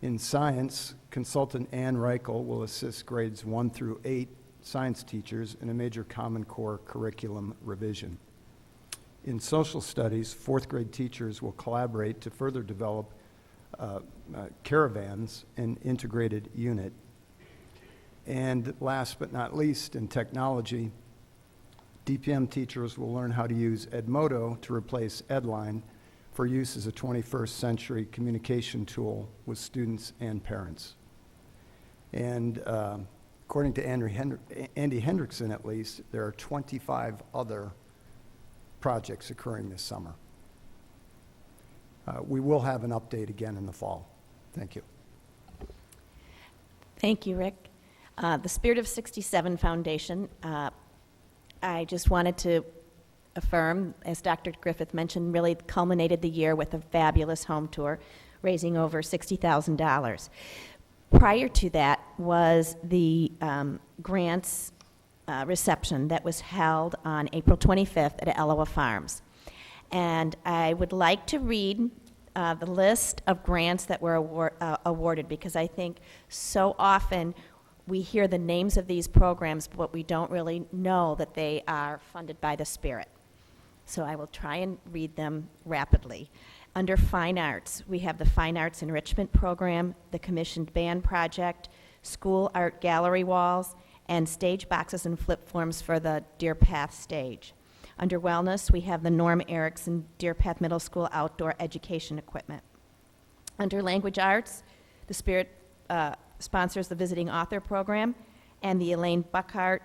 In science, consultant Ann Reichel will assist grades 1 through 8 science teachers in a major Common Core curriculum revision. In social studies, 4th grade teachers will collaborate to further develop caravans, an integrated unit. And last but not least, in technology, DPM teachers will learn how to use Edmodo to replace Edline for use as a 21st century communication tool with students and parents. And according to Andy Hendrickson, at least, there are 25 other projects occurring this summer. We will have an update again in the fall. Thank you. Thank you, Rick. The Spirit of 67 Foundation, I just wanted to affirm, as Dr. Griffith mentioned, really culminated the year with a fabulous home tour, raising over $60,000. Prior to that was the grants reception that was held on April 25th at Eloa Farms. And I would like to read the list of grants that were awarded, because I think so often we hear the names of these programs, but we don't really know that they are funded by the Spirit. So I will try and read them rapidly. Under Fine Arts, we have the Fine Arts Enrichment Program, the Commissioned Band Project, School Art Gallery Walls, and stage boxes and flip forms for the Deer Path stage. Under Wellness, we have the Norm Erickson Deer Path Middle School outdoor education equipment. Under Language Arts, the Spirit sponsors the Visiting Author Program, and the Elaine Buckhart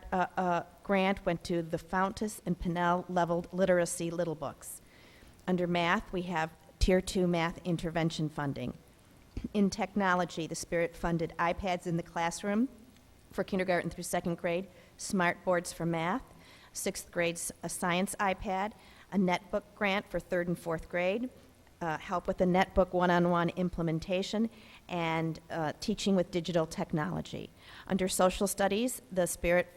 grant went to the Fountas and Pinnell Leveled Literacy Little Books. Under Math, we have Tier 2 Math Intervention Funding. In Technology, the Spirit funded iPads in the classroom for kindergarten through 2nd grade, smart boards for math, 6th grade a science iPad, a netbook grant for 3rd and 4th grade, help with the netbook one-on-one implementation and teaching with digital technology. Under social studies, the Spirit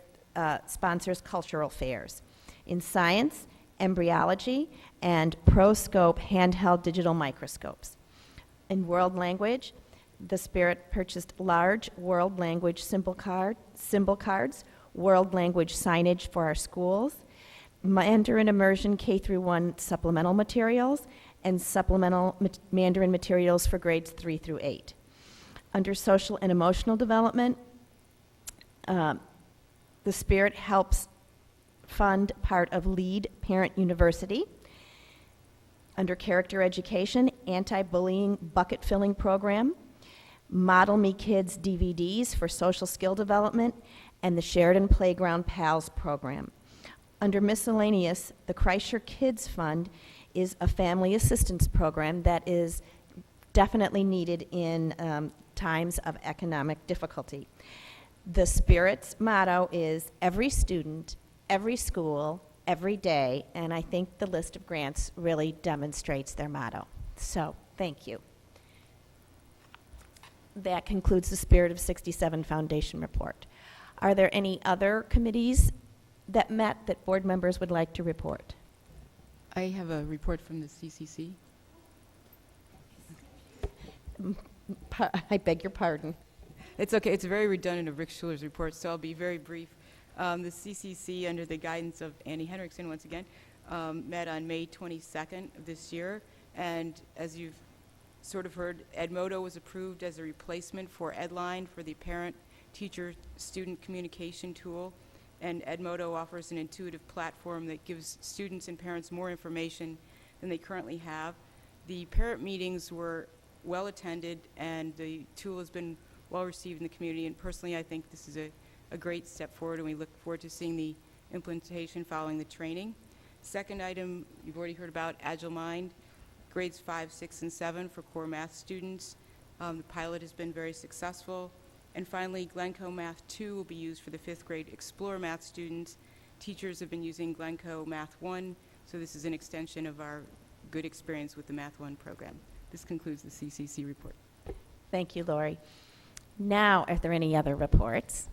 sponsors cultural fairs. In science, embryology, and ProScope handheld digital microscopes. In world language, the Spirit purchased large world language symbol cards, world language signage for our schools, Mandarin immersion K-1 supplemental materials, and supplemental Mandarin materials for grades 3 through 8. Under social and emotional development, the Spirit helps fund part of LEAD Parent University. Under character education, anti-bullying bucket filling program, Model Me Kids DVDs for social skill development, and the Sheridan Playground Pals program. Under miscellaneous, the Kreischer Kids Fund is a family assistance program that is definitely needed in times of economic difficulty. The Spirit's motto is every student, every school, every day, and I think the list of grants really demonstrates their motto. So, thank you. That concludes the Spirit of 67 Foundation report. Are there any other committees that met that board members would like to report? I have a report from the CCC. I beg your pardon. It's okay. It's very redundant of Rick Schuler's report, so I'll be very brief. The CCC, under the guidance of Annie Henriksen, once again, met on May 22nd of this year. And as you've sort of heard, Edmodo was approved as a replacement for Edline for the parent-teacher-student communication tool. And Edmodo offers an intuitive platform that gives students and parents more information than they currently have. The parent meetings were well attended, and the tool has been well received in the community. And personally, I think this is a great step forward, and we look forward to seeing the implementation following the training. Second item, you've already heard about Agile Mind, grades 5, 6, and 7 for core math students. The pilot has been very successful. And finally, Glencoe Math 2 will be used for the 5th grade Explore Math students. Teachers have been using Glencoe Math 1, so this is an extension of our good experience with the Math 1 program. This concludes the CCC report. Thank you, Lori. Now, are there any other reports?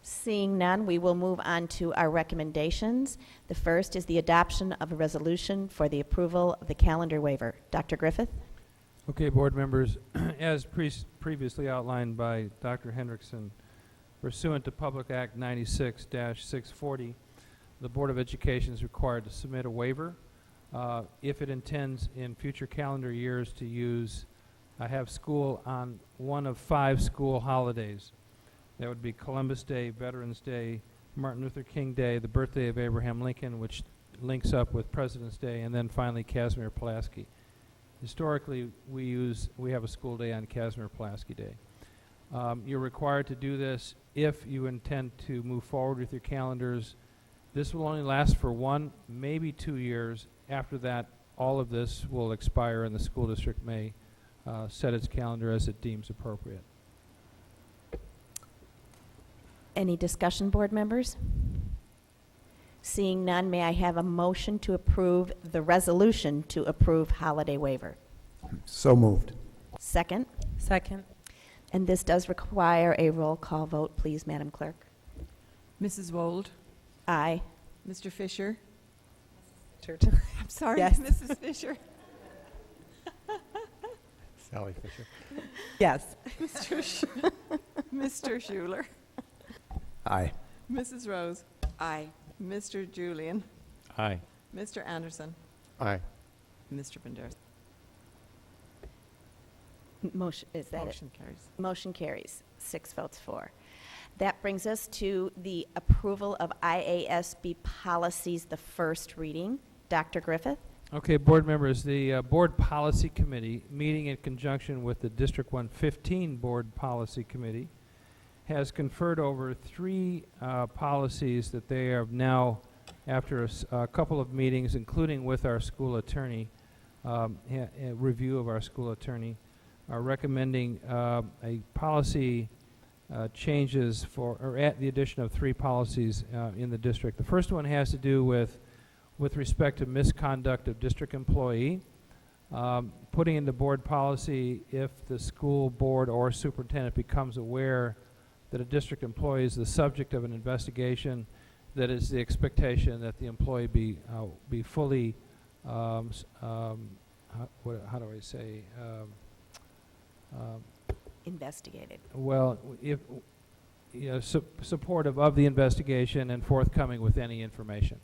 Seeing none, we will move on to our recommendations. The first is the adoption of a resolution for the approval of the calendar waiver. Dr. Griffith? Okay, board members, as previously outlined by Dr. Hendrickson, pursuant to Public Act 96-640, the Board of Education is required to submit a waiver if it intends in future calendar years to have school on one of 5 school holidays. That would be Columbus Day, Veterans Day, Martin Luther King Day, the birthday of Abraham Lincoln, which links up with President's Day, and then finally Casimir Pulaski. Historically, we have a school day on Casimir Pulaski Day. You're required to do this if you intend to move forward with your calendars. This will only last for 1, maybe 2 years. After that, all of this will expire, and the school district may set its calendar as it deems appropriate. Any discussion, board members? Seeing none, may I have a motion to approve the resolution to approve holiday waiver? So moved. Second? Second. And this does require a roll call vote, please, Madam Clerk. Mrs. Wold, Aye. Mr. Fisher. I'm Sorry, Yes. Mrs. Fisher. Sally Fisher. Yes. Mr. Schuler, Aye. Mrs. Rose, Aye. Mr. Julian, Aye. Mr. Anderson, Aye. Mr. Penderski. Motion, is that it? Motion carries. Motion carries, 6 votes for. That brings us to the approval of IASB policies, the first reading. Dr. Griffith? Okay, board members, the Board Policy Committee, meeting in conjunction with the District 115 Board Policy Committee, has conferred over 3 policies that they have now, after a couple of meetings, including with our school attorney, a review of our school attorney, are recommending a policy changes or at the addition of 3 policies in the district. The first one has to do with respect to misconduct of district employee. putting into board policy if the school board or superintendent becomes aware that a district employee is the subject of an investigation, that is the expectation that the employee be fully, how do I say, Investigated. well, if supportive of the investigation and forthcoming with any information.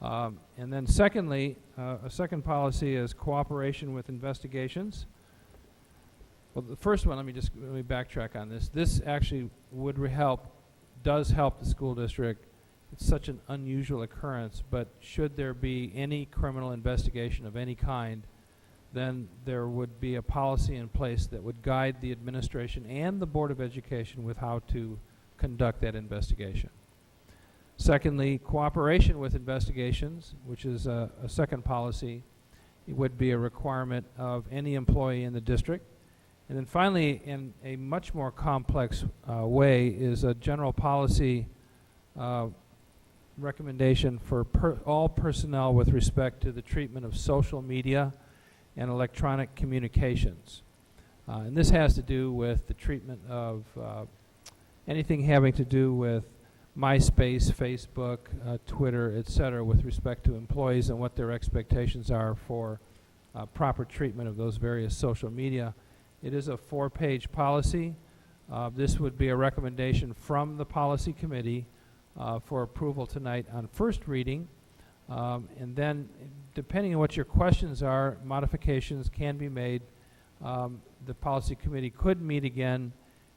And then secondly, a second policy is cooperation with investigations. Well, the first one, let me backtrack on this. This actually does help the school district. It's such an unusual occurrence, but should there be any criminal investigation of any kind, then there would be a policy in place that would guide the administration and the Board of Education with how to conduct that investigation. Secondly, cooperation with investigations, which is a second policy. It would be a requirement of any employee in the district. And then finally, in a much more complex way, is a general policy recommendation for all personnel with respect to the treatment of social media and electronic communications. And this has to do with the treatment of anything having to do with MySpace, Facebook, Twitter, etc., with respect to employees and what their expectations are for proper treatment of those various social media. It is a 4-page policy. This would be a recommendation from the policy committee for approval tonight on first reading. And then, depending on what your questions are, modifications can be made. The policy committee could meet again,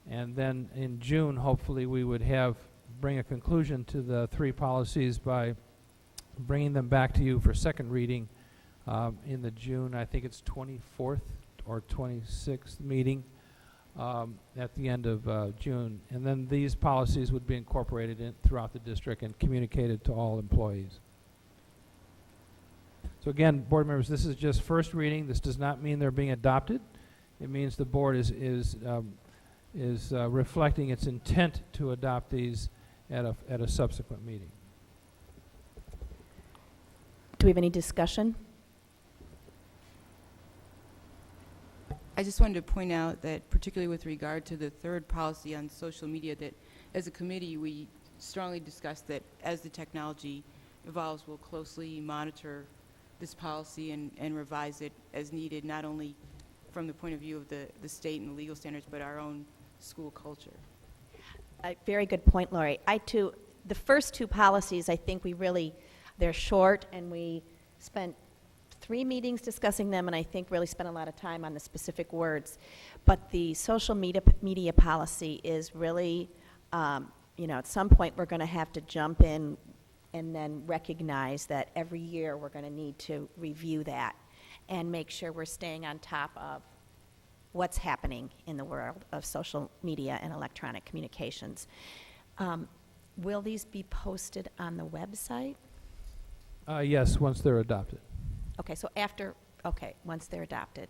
and then in June, hopefully, we would bring a conclusion to the 3 policies by bringing them back to you for second reading in the June, I think it's 24th or 26th meeting at the end of June. And then these policies would be incorporated throughout the district and communicated to all employees. So again, board members, this is just first reading. This does not mean they're being adopted. It means the board is reflecting its intent to adopt these at a subsequent meeting. Do we have any discussion? I just wanted to point out that particularly with regard to the third policy on social media, that as a committee we strongly discussed that as the technology evolves, we'll closely monitor this policy and revise it as needed, not only from the point of view of the state and the legal standards, but our own school culture. Very good point, Lori. The first 2 policies, I think they're short, and we spent 3 meetings discussing them, and I think really spent a lot of time on the specific words. But the social media policy is really, at some point we're going to have to jump in and then recognize that every year we're going to need to review that and make sure we're staying on top of what's happening in the world of social media and electronic communications. Will these be posted on the website? Yes, once they're adopted. Okay, so once they're adopted.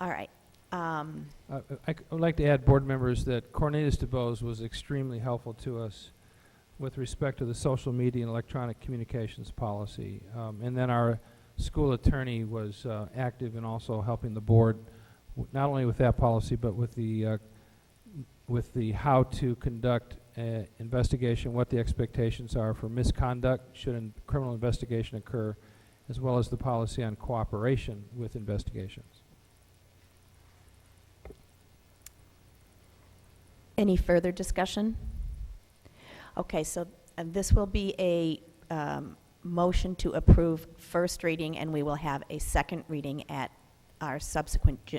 All right. I would like to add, board members, that Cornelius DeBose was extremely helpful to us with respect to the social media and electronic communications policy. And then our school attorney was active in also helping the board, not only with that policy, but with the how to conduct an investigation, what the expectations are for misconduct should a criminal investigation occur, as well as the policy on cooperation with investigations. Any further discussion? Okay, so this will be a motion to approve first reading, and we will have a second reading at our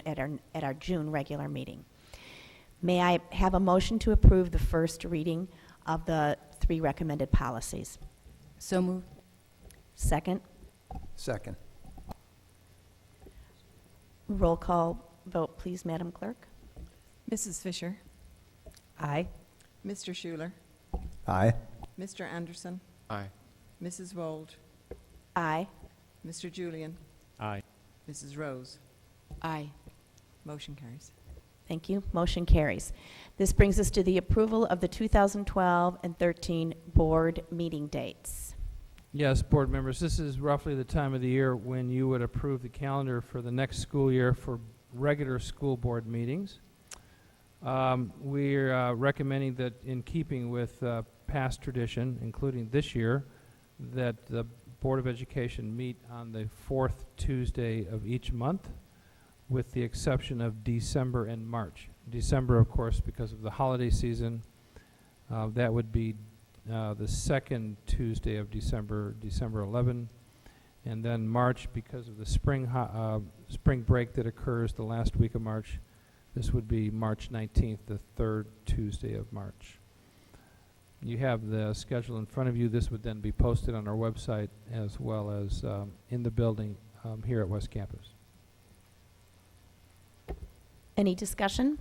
at our June regular meeting. May I have a motion to approve the first reading of the 3 recommended policies? So moved. Second? Second. Roll call vote, please, Madam Clerk. Mrs. Fisher, Aye. Mr. Schuler, Aye. Mr. Anderson, Aye. Mrs. Wold, Aye. Mr. Julian, Aye. Mrs. Rose. Aye. Motion carries. Thank you. Motion carries. This brings us to the approval of the 2012 and 13 board meeting dates. Yes, board members, this is roughly the time of the year when you would approve the calendar for the next school year for regular school board meetings. We're recommending that in keeping with past tradition, including this year, that the Board of Education meet on the fourth Tuesday of each month, with the exception of December and March. December, of course, because of the holiday season, that would be the second Tuesday of December, December 11, and then March, because of the spring break that occurs the last week of March, this would be March 19th, the third Tuesday of March. You have the schedule in front of you. This would then be posted on our website as well as in the building here at West Campus. Any discussion?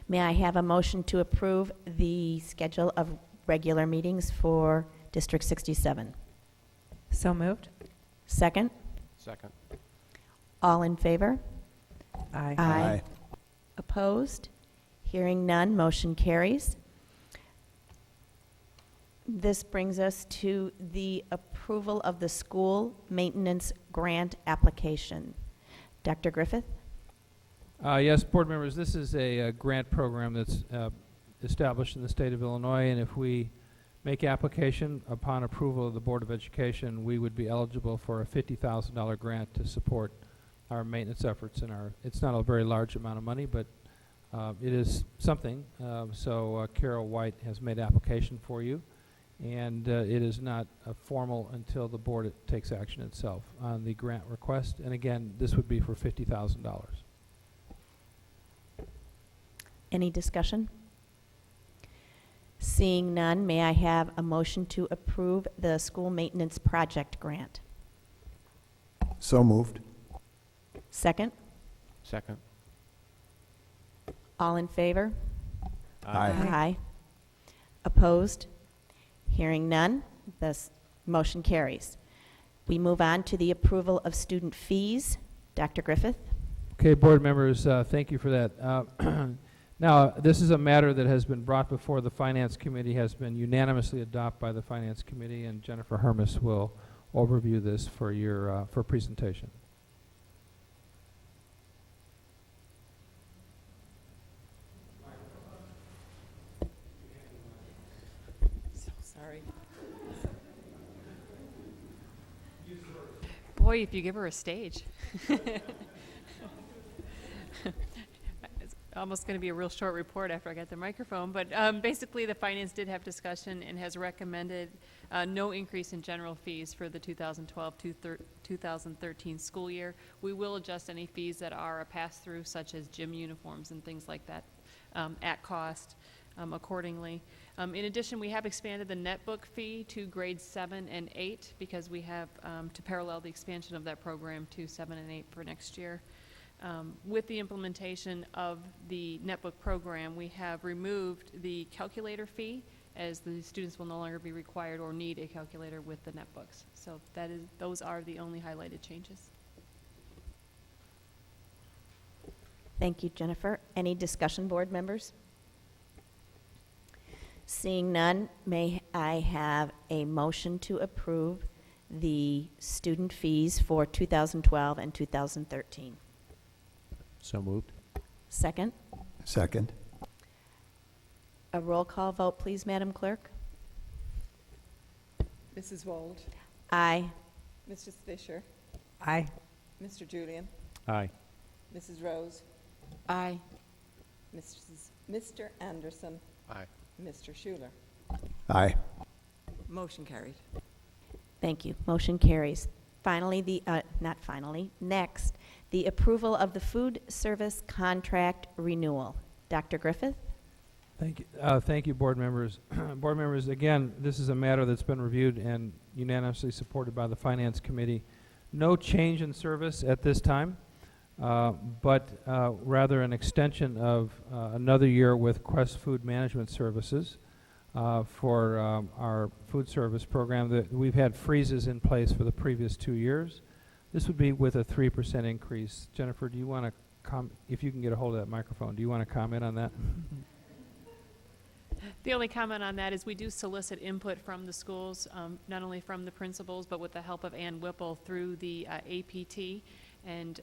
May I have a motion to approve the schedule of regular meetings for District 67? So moved. Second? Second. All in favor? Aye. Aye. Opposed? Hearing none, motion carries. This brings us to the approval of the school maintenance grant application. Dr. Griffith? Yes, board members, this is a grant program that's established in the state of Illinois, and if we make application upon approval of the Board of Education, we would be eligible for a $50,000 grant to support our maintenance efforts. It's not a very large amount of money, but it is something. So Carol White has made application for you, and it is not formal until the board takes action itself on the grant request. And again, this would be for $50,000. Any discussion? Seeing none, may I have a motion to approve the school maintenance project grant? So moved. Second? Second. All in favor? Aye. Aye. Opposed? Hearing none, this motion carries. We move on to the approval of student fees. Dr. Griffith? Okay, board members, thank you for that. Now, this is a matter that has been brought before the Finance Committee, has been unanimously adopted by the Finance Committee, and Jennifer Hermes will overview this for your for presentation. So sorry. Boy, if you give her a stage. It's almost going to be a real short report after I get the microphone, but basically the finance did have discussion and has recommended no increase in general fees for the 2012-2013 school year. We will adjust any fees that are a pass-through, such as gym uniforms and things like that, at cost accordingly. In addition, we have expanded the netbook fee to grades 7 and 8 because we have to parallel the expansion of that program to 7 and 8 for next year. With the implementation of the netbook program, we have removed the calculator fee, as the students will no longer be required or need a calculator with the netbooks. So those are the only highlighted changes. Thank you, Jennifer. Any discussion, board members? Seeing none, may I have a motion to approve the student fees for 2012 and 2013? So moved. Second? Second. A roll call vote, please, Madam Clerk. Mrs. Wold, Aye. Mrs. Fisher, Aye. Mr. Julian, Aye. Mrs. Rose, Aye. Mr. Anderson, Aye. Mr. Schuler. Aye. Motion carried. Thank you. Motion carries. Finally, next, the approval of the food service contract renewal. Dr. Griffith? Thank you. Thank you, board members. Board members, again, this is a matter that's been reviewed and unanimously supported by the Finance Committee. No change in service at this time, but rather an extension of another year with Quest Food Management Services for our food service program. We've had freezes in place for the previous 2 years. This would be with a 3% increase. Jennifer, do you want to if you can get a hold of that microphone, do you want to comment on that? The only comment on that is we do solicit input from the schools, not only from the principals, but with the help of Ann Whipple through the APT. And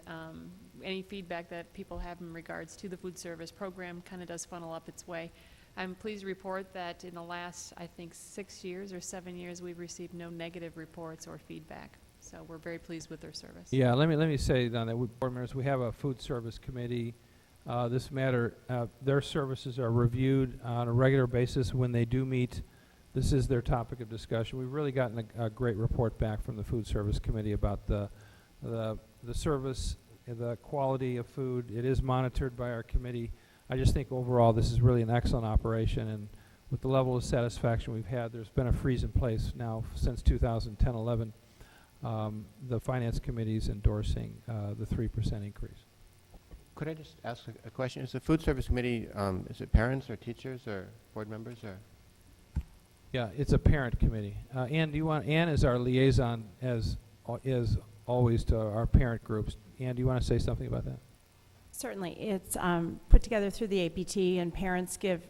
any feedback that people have in regards to the food service program kind of does funnel up its way. I'm pleased to report that in the last, I think, 6 years or 7 years, we've received no negative reports or feedback. So we're very pleased with their service. Yeah, let me say on that, board members, we have a food service committee. This matter, their services are reviewed on a regular basis when they do meet. This is their topic of discussion. We've really gotten a great report back from the food service committee about the service, the quality of food. It is monitored by our committee. I just think overall this is really an excellent operation, and with the level of satisfaction we've had, there's been a freeze in place now since 2010-11. The finance committee is endorsing the 3% increase. Could I just ask a question? Is the food service committee, is it parents or teachers or board members or? Yeah, it's a parent committee. Ann, Ann is our liaison as is always to our parent groups. Ann, do you want to say something about that? Certainly. It's put together through the APT, and parents give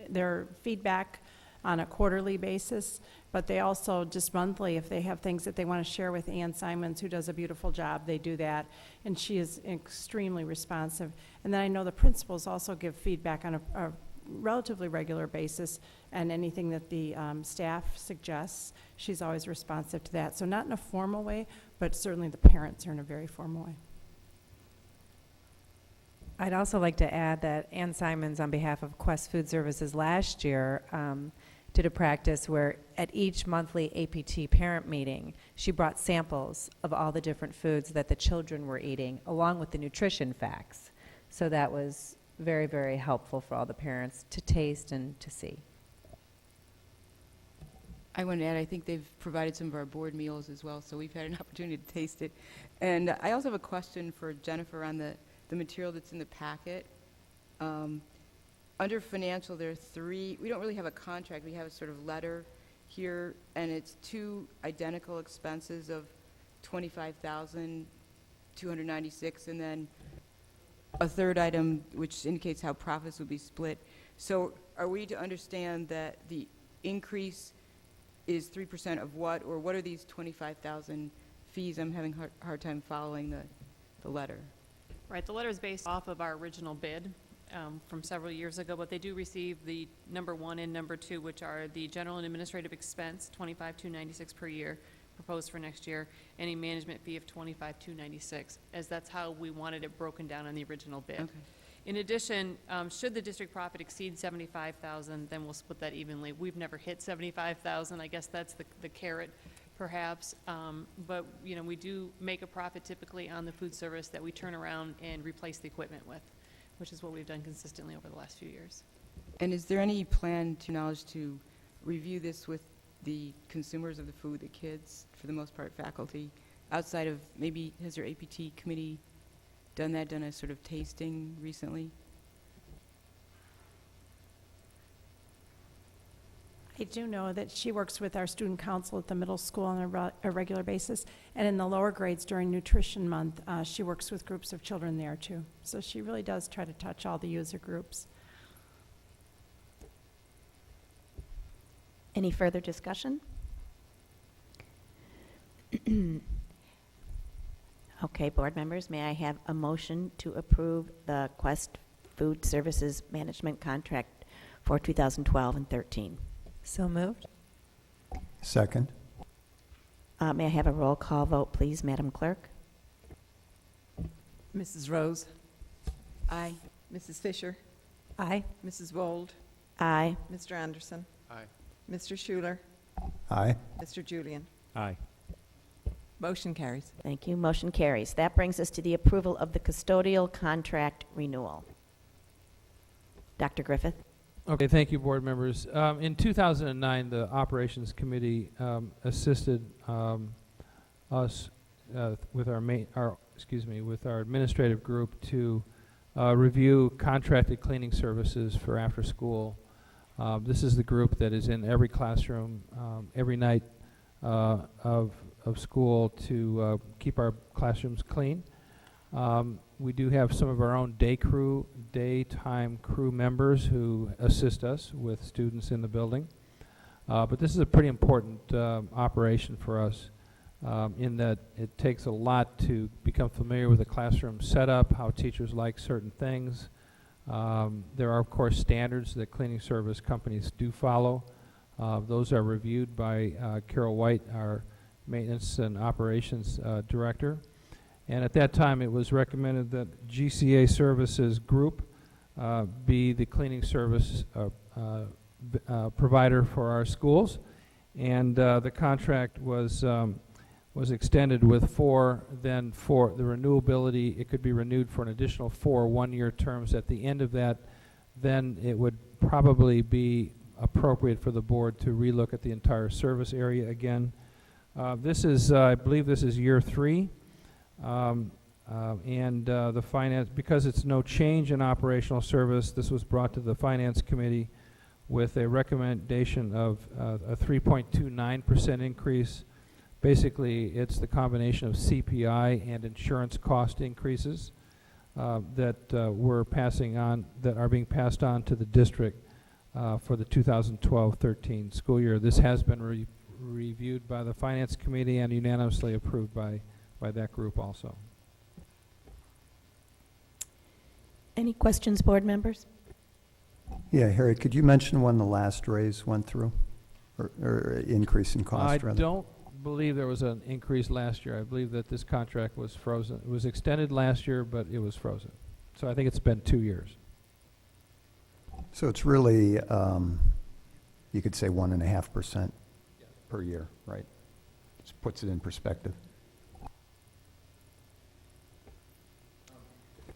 their feedback on a quarterly basis, but they also just monthly, if they have things that they want to share with Ann Simons, who does a beautiful job, they do that, and she is extremely responsive. And then I know the principals also give feedback on a relatively regular basis, and anything that the staff suggests, she's always responsive to that. So not in a formal way, but certainly the parents are in a very formal way. I'd also like to add that Ann Simons, on behalf of Quest Food Services last year, did a practice where at each monthly APT parent meeting, she brought samples of all the different foods that the children were eating, along with the nutrition facts. So that was very, very helpful for all the parents to taste and to see. I want to add, I think they've provided some of our board meals as well, so we've had an opportunity to taste it. And I also have a question for Jennifer on the material that's in the packet. Under financial, there are three, we don't really have a contract, we have a sort of letter here, and it's two identical expenses of $25,296, and then a third item which indicates how profits would be split. So are we to understand that the increase is 3% of what, or what are these 25,000 fees? I'm having a hard time following the letter. Right, the letter is based off of our original bid from several years ago, but they do receive the number 1 and number 2, which are the general and administrative expense, $25,296 per year, proposed for next year, and a management fee of $25,296, as that's how we wanted it broken down on the original bid. Okay. In addition, should the district profit exceed $75,000, then we'll split that evenly. We've never hit $75,000. I guess that's the carrot, perhaps. But you know, we do make a profit typically on the food service that we turn around and replace the equipment with, which is what we've done consistently over the last few years. And is there any plan, to your knowledge, to review this with the consumers of the food, the kids, for the most part faculty, outside of maybe, has your APT committee done a sort of tasting recently? I do know that she works with our student council at the middle school on a regular basis, and in the lower grades during Nutrition Month, she works with groups of children there too. So she really does try to touch all the user groups. Any further discussion? Okay, board members, may I have a motion to approve the Quest Food Services Management Contract for 2012 and 13? So moved. Second. May I have a roll call vote, please, Madam Clerk? Mrs. Rose? Aye. Mrs. Fisher? Aye. Mrs. Wold? Aye. Mr. Anderson? Aye. Mr. Schuler? Aye. Mr. Julian? Aye. Motion carries. Thank you. Motion carries. That brings us to the approval of the custodial contract renewal. Dr. Griffith? Okay, thank you, board members. In 2009, the Operations Committee assisted us with our administrative group to review contracted cleaning services for after school. This is the group that is in every classroom every night of school to keep our classrooms clean. We do have some of our own daytime crew members who assist us with students in the building. But this is a pretty important operation for us in that it takes a lot to become familiar with the classroom setup, how teachers like certain things. There are, of course, standards that cleaning service companies do follow. Those are reviewed by Carol White, our Maintenance and Operations Director. And at that time, it was recommended that GCA Services Group be the cleaning service provider for our schools. And the contract was extended with for the renewability. It could be renewed for an additional 4 one-year terms. At the end of that, then it would probably be appropriate for the board to relook at the entire service area again. This is, I believe this is year 3. The finance, because it's no change in operational service, this was brought to the Finance Committee with a recommendation of a 3.29% increase. Basically, it's the combination of CPI and insurance cost increases that we're passing on, that are being passed on to the district for the 2012-13 school year. This has been reviewed by the Finance Committee and unanimously approved by that group also. Any questions, board members? Yeah, Harry, could you mention when the last raise went through, or increase in cost, rather? I don't believe there was an increase last year. I believe that this contract was frozen. It was extended last year, but it was frozen. So I think it's been 2 years. So it's really, you could say 1.5% per year, right? Just puts it in perspective.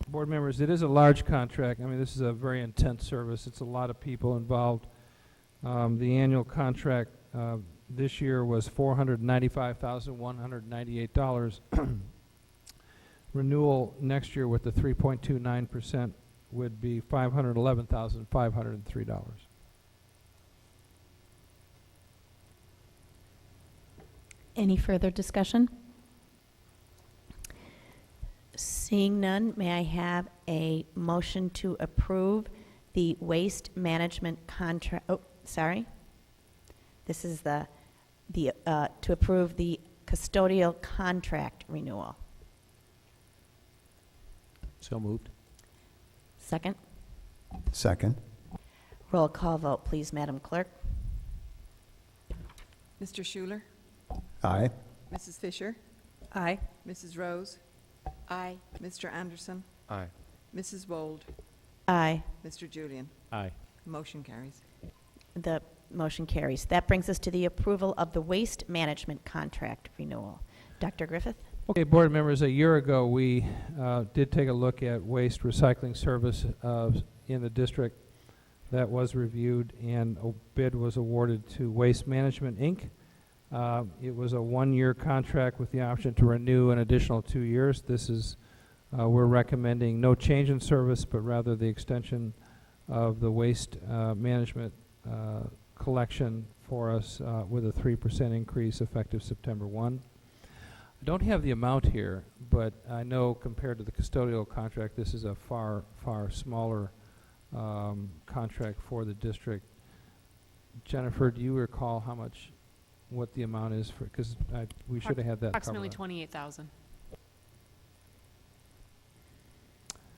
Board members, it is a large contract. I mean, this is a very intense service. It's a lot of people involved. The annual contract this year was $495,198. Renewal next year with the 3.29% would be $511,503. Any further discussion? Seeing none, may I have a motion to approve the waste management contract? Oh, sorry. This is to approve the custodial contract renewal. So moved. Second. Second. Roll call vote, please, Madam Clerk. Mr. Schuler? Aye. Mrs. Fisher? Aye. Mrs. Rose? Aye. Mr. Anderson? Aye. Mrs. Wold? Aye. Mr. Julian? Aye. Motion carries. The motion carries. That brings us to the approval of the waste management contract renewal. Dr. Griffith? Okay, board members, a year ago we did take a look at waste recycling service in the district. That was reviewed and a bid was awarded to Waste Management, Inc. It was a 1-year contract with the option to renew an additional 2 years. This is, we're recommending no change in service, but rather the extension of the waste management collection for us with a 3% increase effective September 1. I don't have the amount here, but I know compared to the custodial contract, this is a far, far smaller contract for the district. Jennifer, do you recall how much, what the amount is for, because we should have had that Approximately covered. $28,000.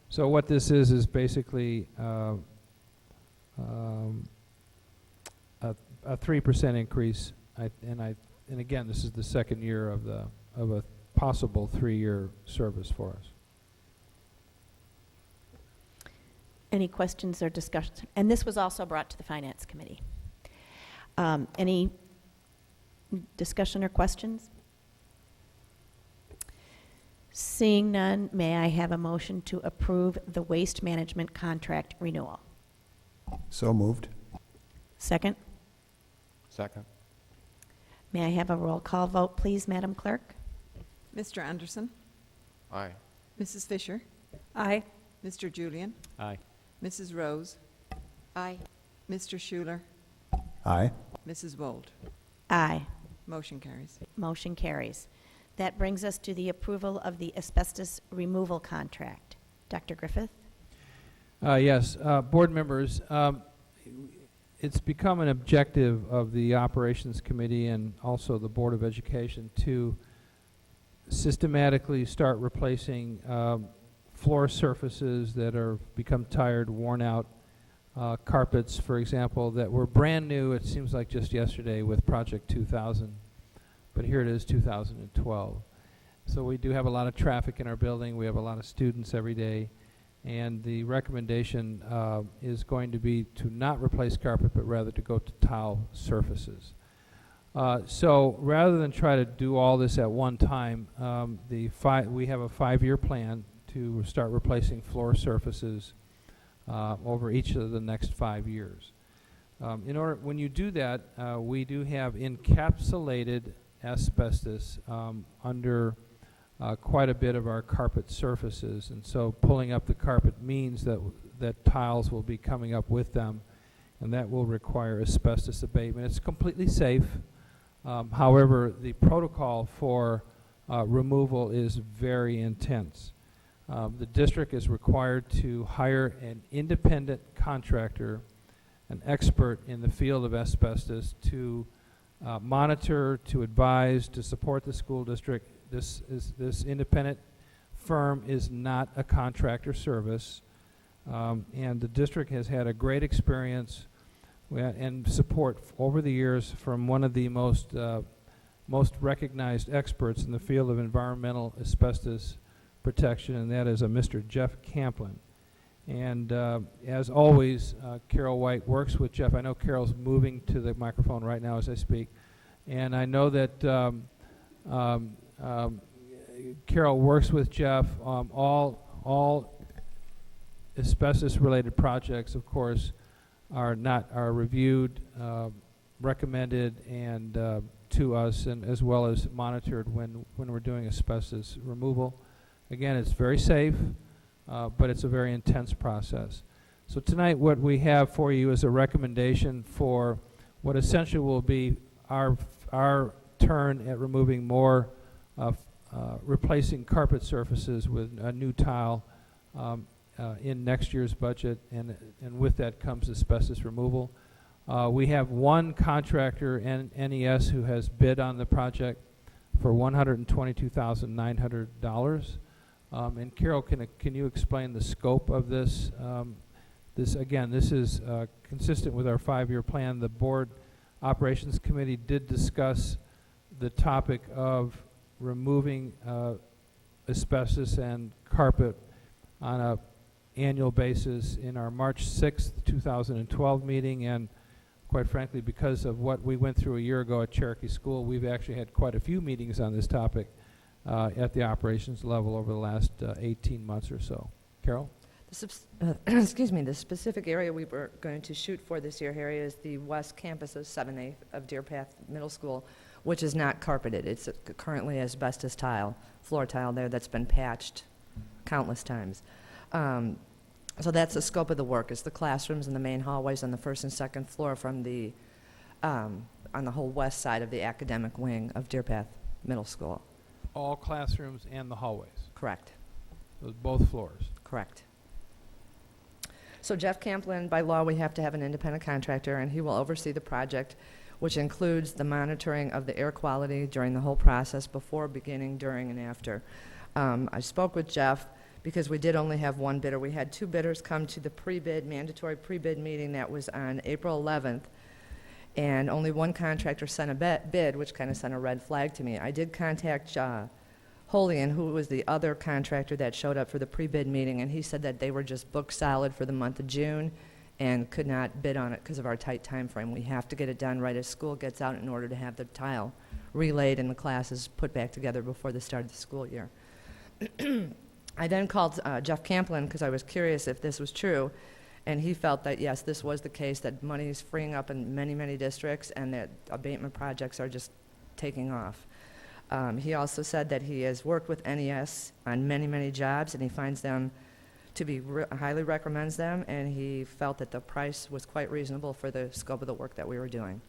So what this is basically a 3% increase, and again, this is the second year of a possible 3-year service for us. Any questions or discussions? And this was also brought to the Finance Committee. Any discussion or questions? Seeing none, may I have a motion to approve the waste management contract renewal? So moved. Second. Second. May I have a roll call vote, please, Madam Clerk? Mr. Anderson? Aye. Mrs. Fisher? Aye. Mr. Julian? Aye. Mrs. Rose? Aye. Mr. Schuler? Aye. Mrs. Wold? Aye. Motion carries. Motion carries. That brings us to the approval of the asbestos removal contract. Dr. Griffith? Yes, board members, it's become an objective of the Operations Committee and also the Board of Education to systematically start replacing floor surfaces that are become tired, worn out, carpets, for example, that were brand new, it seems like just yesterday with Project 2000, but here it is 2012. So we do have a lot of traffic in our building, we have a lot of students every day, and the recommendation is going to be to not replace carpet, but rather to go to tile surfaces. So rather than try to do all this at one time, we have a 5-year plan to start replacing floor surfaces over each of the next 5 years. When you do that, we do have encapsulated asbestos under quite a bit of our carpet surfaces, and so pulling up the carpet means that tiles will be coming up with them, and that will require asbestos abatement. It's completely safe. However, the protocol for removal is very intense. The district is required to hire an independent contractor, an expert in the field of asbestos, to monitor, to advise, to support the school district. This independent firm is not a contractor service, and the district has had a great experience and support over the years from one of the most recognized experts in the field of environmental asbestos protection, and that is a Mr. Jeff Camplin. And as always, Carol White works with Jeff. I know Carol's moving to the microphone right now as I speak, and I know that Carol works with Jeff. All asbestos-related projects, of course, are reviewed, recommended, and to us, and as well as monitored when we're doing asbestos removal. Again, it's very safe, but it's a very intense process. So tonight, what we have for you is a recommendation for what essentially will be our turn at removing more replacing carpet surfaces with a new tile in next year's budget, and with that comes asbestos removal. We have one contractor, NES, who has bid on the project for $122,900. And Carol, can you explain the scope of this? This is consistent with our 5-year plan. The Board Operations Committee did discuss the topic of removing asbestos and carpet on an annual basis in our March 6th, 2012 meeting, and quite frankly, because of what we went through a year ago at Cherokee School, we've actually had quite a few meetings on this topic at the operations level over the last 18 months or so. Carol? Excuse me, the specific area we were going to shoot for this year, Harry, is the west campus of 7A of Deer Path Middle School, which is not carpeted. It's currently asbestos tile, floor tile there that's been patched countless times. So that's the scope of the work, is the classrooms and the main hallways on the first and second floor from the, on the whole west side of the academic wing of Deer Path Middle School. All classrooms and the hallways? Correct. Those both floors? Correct. So Jeff Camplin, by law, we have to have an independent contractor, and he will oversee the project, which includes the monitoring of the air quality during the whole process, before, beginning, during, and after. I spoke with Jeff because we did only have one bidder. We had 2 bidders come to the mandatory pre-bid meeting that was on April 11th, and only one contractor sent a bid, which kind of sent a red flag to me. I did contact Holian, who was the other contractor that showed up for the pre-bid meeting, and he said that they were just booked solid for the month of June and could not bid on it because of our tight time frame. We have to get it done right as school gets out in order to have the tile relayed and the classes put back together before the start of the school year. I then called Jeff Camplin because I was curious if this was true, and he felt that, yes, this was the case, that money is freeing up in many, many districts, and that abatement projects are just taking off. He also said that he has worked with NES on many, many jobs, and he finds them to be, highly recommends them, and he felt that the price was quite reasonable for the scope of the work that we were doing.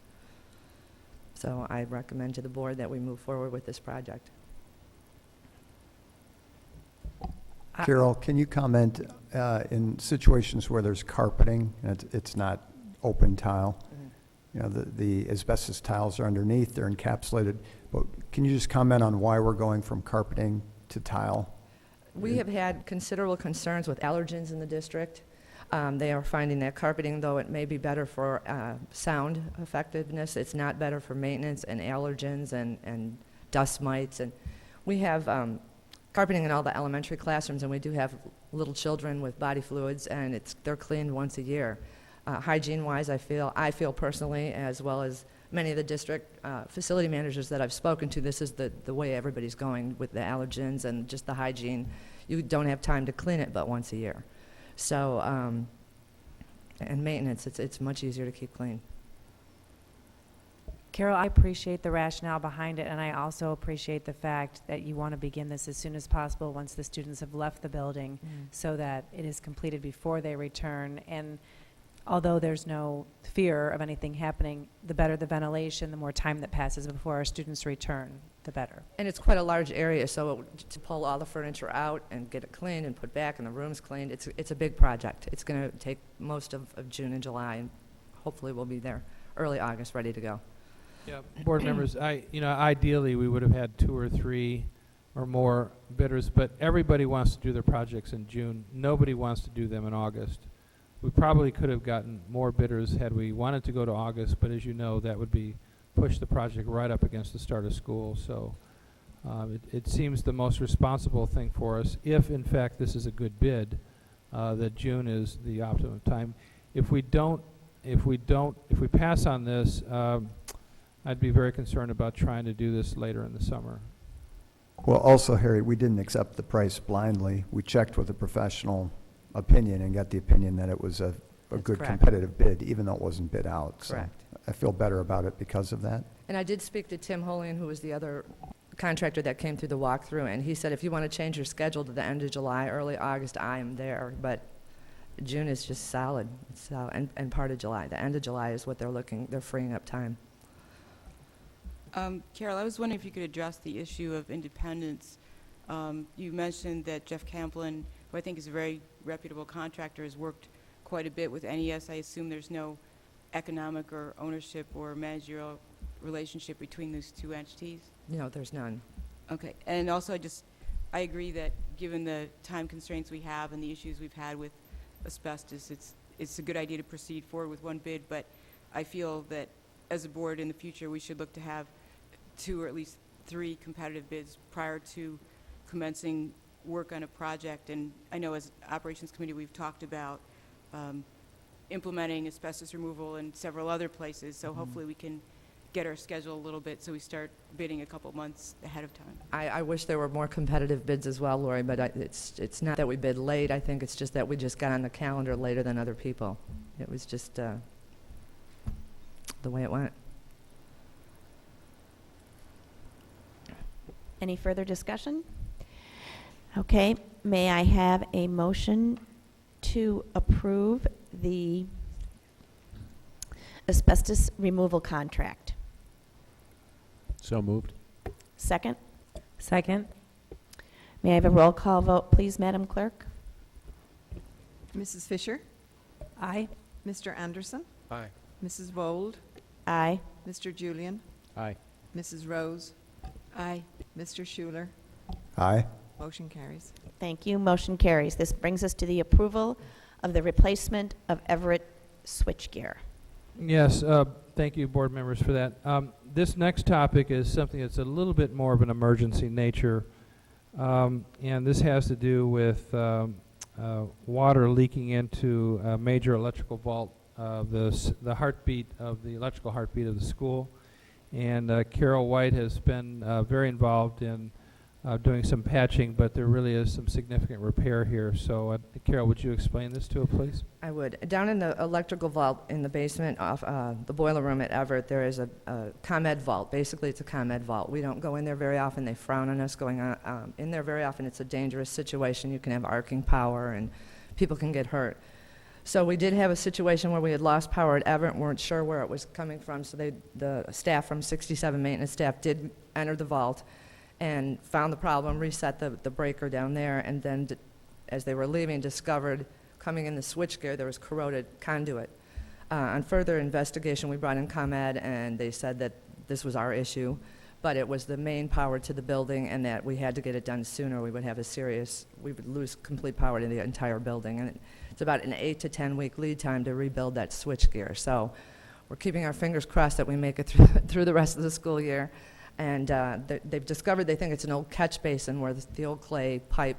So I recommend to the board that we move forward with this project. Carol, can you comment in situations where there's carpeting, and it's not open tile? You know, the asbestos tiles are underneath, they're encapsulated, but can you just comment on why we're going from carpeting to tile? We have had considerable concerns with allergens in the district. They are finding that carpeting, though it may be better for sound effectiveness, it's not better for maintenance and allergens and dust mites. And we have carpeting in all the elementary classrooms, and we do have little children with body fluids, and they're cleaned once a year. Hygiene-wise, I feel personally, as well as many of the district facility managers that I've spoken to, this is the way everybody's going with the allergens and just the hygiene. You don't have time to clean it but once a year. So, and maintenance, it's much easier to keep clean. Carol, I appreciate the rationale behind it, and I also appreciate the fact that you want to begin this as soon as possible once the students have left the building, so that it is completed before they return. And although there's no fear of anything happening, the better the ventilation, the more time that passes before our students return, the better. And it's quite a large area, so to pull all the furniture out and get it cleaned and put back and the rooms cleaned, it's a big project. It's going to take most of June and July, and hopefully we'll be there early August, ready to go. Yeah, board members, ideally we would have had 2 or 3 or more bidders, but everybody wants to do their projects in June. Nobody wants to do them in August. We probably could have gotten more bidders had we wanted to go to August, but as you know, that would be push the project right up against the start of school. So it seems the most responsible thing for us, if in fact this is a good bid, that June is the optimum time. If we pass on this, I'd be very concerned about trying to do this later in the summer. Well, also, Harry, we didn't accept the price blindly. We checked with a professional opinion and got the opinion that it was a good correct. competitive bid, even though it wasn't bid out. Correct. So I feel better about it because of that. And I did speak to Tim Holian, who was the other contractor that came through the walkthrough, and he said if you want to change your schedule to the end of July, early August, I am there. But June is just solid. It's solid. And part of July. The end of July is what they're freeing up time. Carol, I was wondering if you could address the issue of independence. You mentioned that Jeff Camplin, who I think is a very reputable contractor, has worked quite a bit with NES. I assume there's no economic or ownership or managerial relationship between those two entities? No, there's none. Okay. And also, I agree that given the time constraints we have and the issues we've had with asbestos, it's a good idea to proceed forward with one bid, but I feel that as a board in the future, we should look to have 2 or at least 3 competitive bids prior to commencing work on a project. And I know as Operations Committee we've talked about implementing asbestos removal in several other places, so hopefully we can get our schedule a little bit so we start bidding a couple months ahead of time. I wish there were more competitive bids as well, Lori, but it's not that we bid late. I think it's just that we just got on the calendar later than other people. It was just the way it went. Any further discussion? Okay, may I have a motion to approve the asbestos removal contract? So moved. Second? Second. May I have a roll call vote, please, Madam Clerk? Mrs. Fisher? Aye. Mr. Anderson? Aye. Mrs. Vold? Aye. Mr. Julian? Aye. Mrs. Rose? Aye. Mr. Schuler? Aye. Motion carries. Thank you. Motion carries. This brings us to the approval of the replacement of Everett switchgear. Yes, thank you, board members, for that. This next topic is something that's a little bit more of an emergency nature, and this has to do with water leaking into a major electrical vault, the heartbeat of the electrical heartbeat of the school. And Carol White has been very involved in doing some patching, but there really is some significant repair here. So, Carol, would you explain this to us, please? I would. Down in the electrical vault in the basement of the boiler room at Everett, there is a ComEd vault. Basically, it's a ComEd vault. We don't go in there very often. They frown on us going in there very often. It's a dangerous situation. You can have arcing power, and people can get hurt. So we did have a situation where we had lost power at Everett and weren't sure where it was coming from. So the staff from 67 maintenance staff did enter the vault and found the problem, reset the breaker down there, and then as they were leaving, discovered coming in the switchgear there was corroded conduit. On further investigation, we brought in ComEd, and they said that this was our issue, but it was the main power to the building, and that we had to get it done sooner. We would lose complete power to the entire building, and it's about an 8 to 10 week lead time to rebuild that switchgear. So we're keeping our fingers crossed that we make it through the rest of the school year. And they've discovered, they think it's an old catch basin where the old clay pipe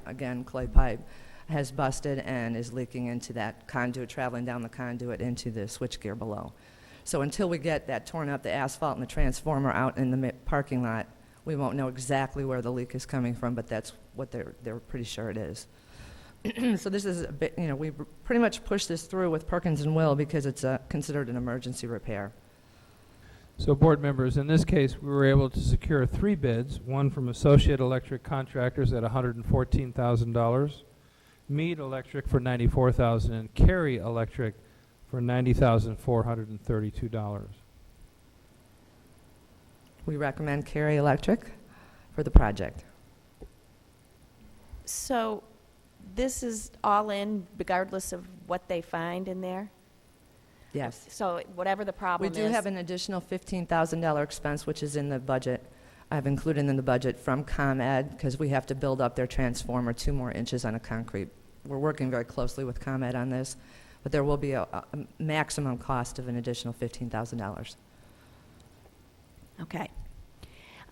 has busted and is leaking into that conduit, traveling down the conduit into the switchgear below. So until we get that torn up, the asphalt and the transformer out in the parking lot, we won't know exactly where the leak is coming from, but that's what they're pretty sure it is. So this is a bit, we pretty much pushed this through with Perkins and Will because it's considered an emergency repair. So board members, in this case, we were able to secure 3 bids, one from Associate Electric Contractors at $114,000, Mead Electric for $94,000, and Carey Electric for $90,432. We recommend Carey Electric for the project. So this is all in regardless of what they find in there? Yes. So whatever the problem We is. do have an additional $15,000 expense, which is in the budget. I've included in the budget from ComEd because we have to build up their transformer 2 more inches on a concrete. We're working very closely with ComEd on this, but there will be a maximum cost of an additional $15,000. Okay.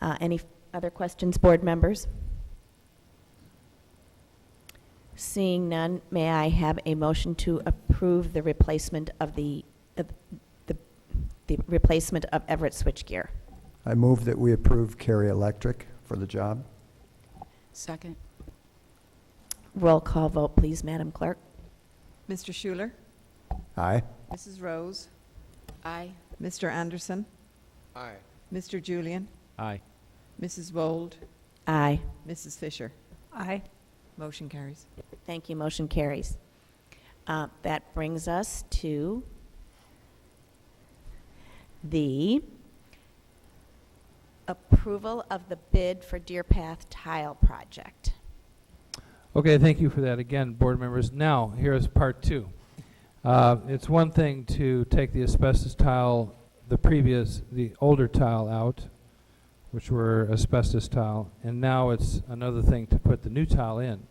Any other questions, board members? Seeing none, may I have a motion to approve the replacement of the replacement of Everett switchgear? I move that we approve Carey Electric for the job. Second. Roll call vote, please, Madam Clerk. Mr. Schuler, Aye. Mrs. Rose, Aye. Mr. Anderson, Aye. Mr. Julian, Aye. Mrs. Vold, Aye. Mrs. Fisher. Aye. Motion carries. Thank you. Motion carries. That brings us to the approval of the bid for Deer Path Tile Project. Okay, thank you for that again, board members. Now, here's part 2. It's one thing to take the asbestos tile, the older tile out, which were asbestos tile, and now it's another thing to put the new tile in.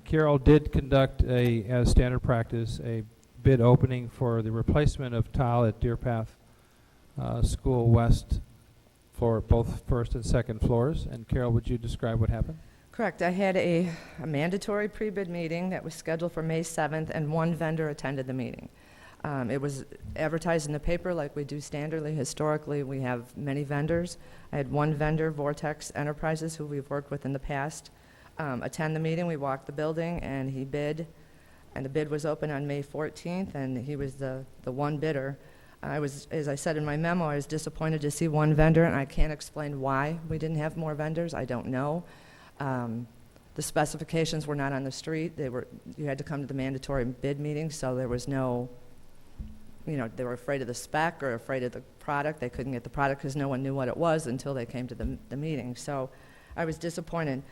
Carol did conduct as standard practice, a bid opening for the replacement of tile at Deer Path School West for both first and second floors. And Carol, would you describe what happened? Correct. I had a mandatory pre-bid meeting that was scheduled for May 7th, and 1 vendor attended the meeting. It was advertised in the paper like we do standardly. Historically, we have many vendors. I had 1 vendor, Vortex Enterprises, who we've worked with in the past, attend the meeting. We walked the building, and he bid, and the bid was open on May 14th, and he was the 1 bidder. As I said in my memo, I was disappointed to see 1 vendor, and I can't explain why we didn't have more vendors. I don't know. The specifications were not on the street. You had to come to the mandatory bid meeting, so there was no, they were afraid of the spec or afraid of the product. They couldn't get the product because no one knew what it was until they came to the meeting. So I was disappointed.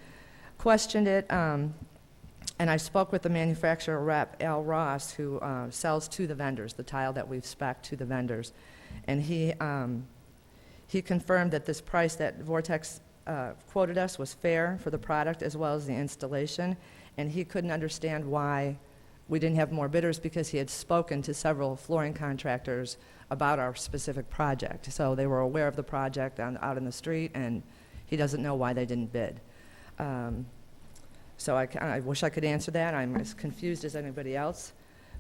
Questioned it, and I spoke with the manufacturer rep, Al Ross, who sells to the vendors, the tile that we've spec'd to the vendors. And he confirmed that this price that Vortex quoted us was fair for the product as well as the installation, and he couldn't understand why we didn't have more bidders because he had spoken to several flooring contractors about our specific project. So they were aware of the project out in the street, and he doesn't know why they didn't bid. So I wish I could answer that. I'm as confused as anybody else.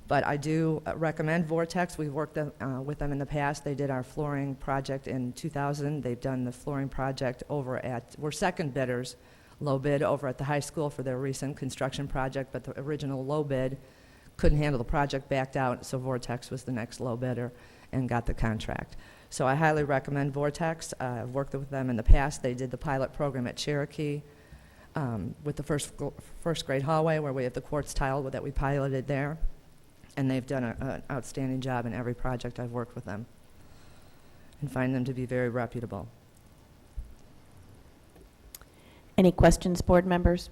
But I do recommend Vortex. We've worked with them in the past. They did our flooring project in 2000. They've done the flooring project we're second bidders, low bid over at the high school for their recent construction project, but the original low bid couldn't handle the project, backed out, so Vortex was the next low bidder and got the contract. So I highly recommend Vortex. I've worked with them in the past. They did the pilot program at Cherokee with the first grade hallway where we have the quartz tile that we piloted there. And they've done an outstanding job in every project I've worked with them and find them to be very reputable. Any questions, board members?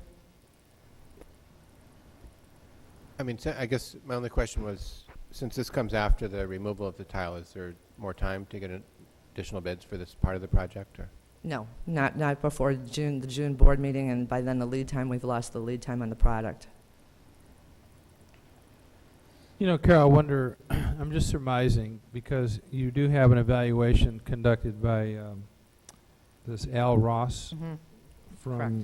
I mean, I guess my only question was, since this comes after the removal of the tile, is there more time to get additional bids for this part of the project, or? No, not before June, the June board meeting, and by then we've lost the lead time on the product. You know, Carol, I wonder, I'm just surmising, because you do have an evaluation conducted by this Al Ross from Correct.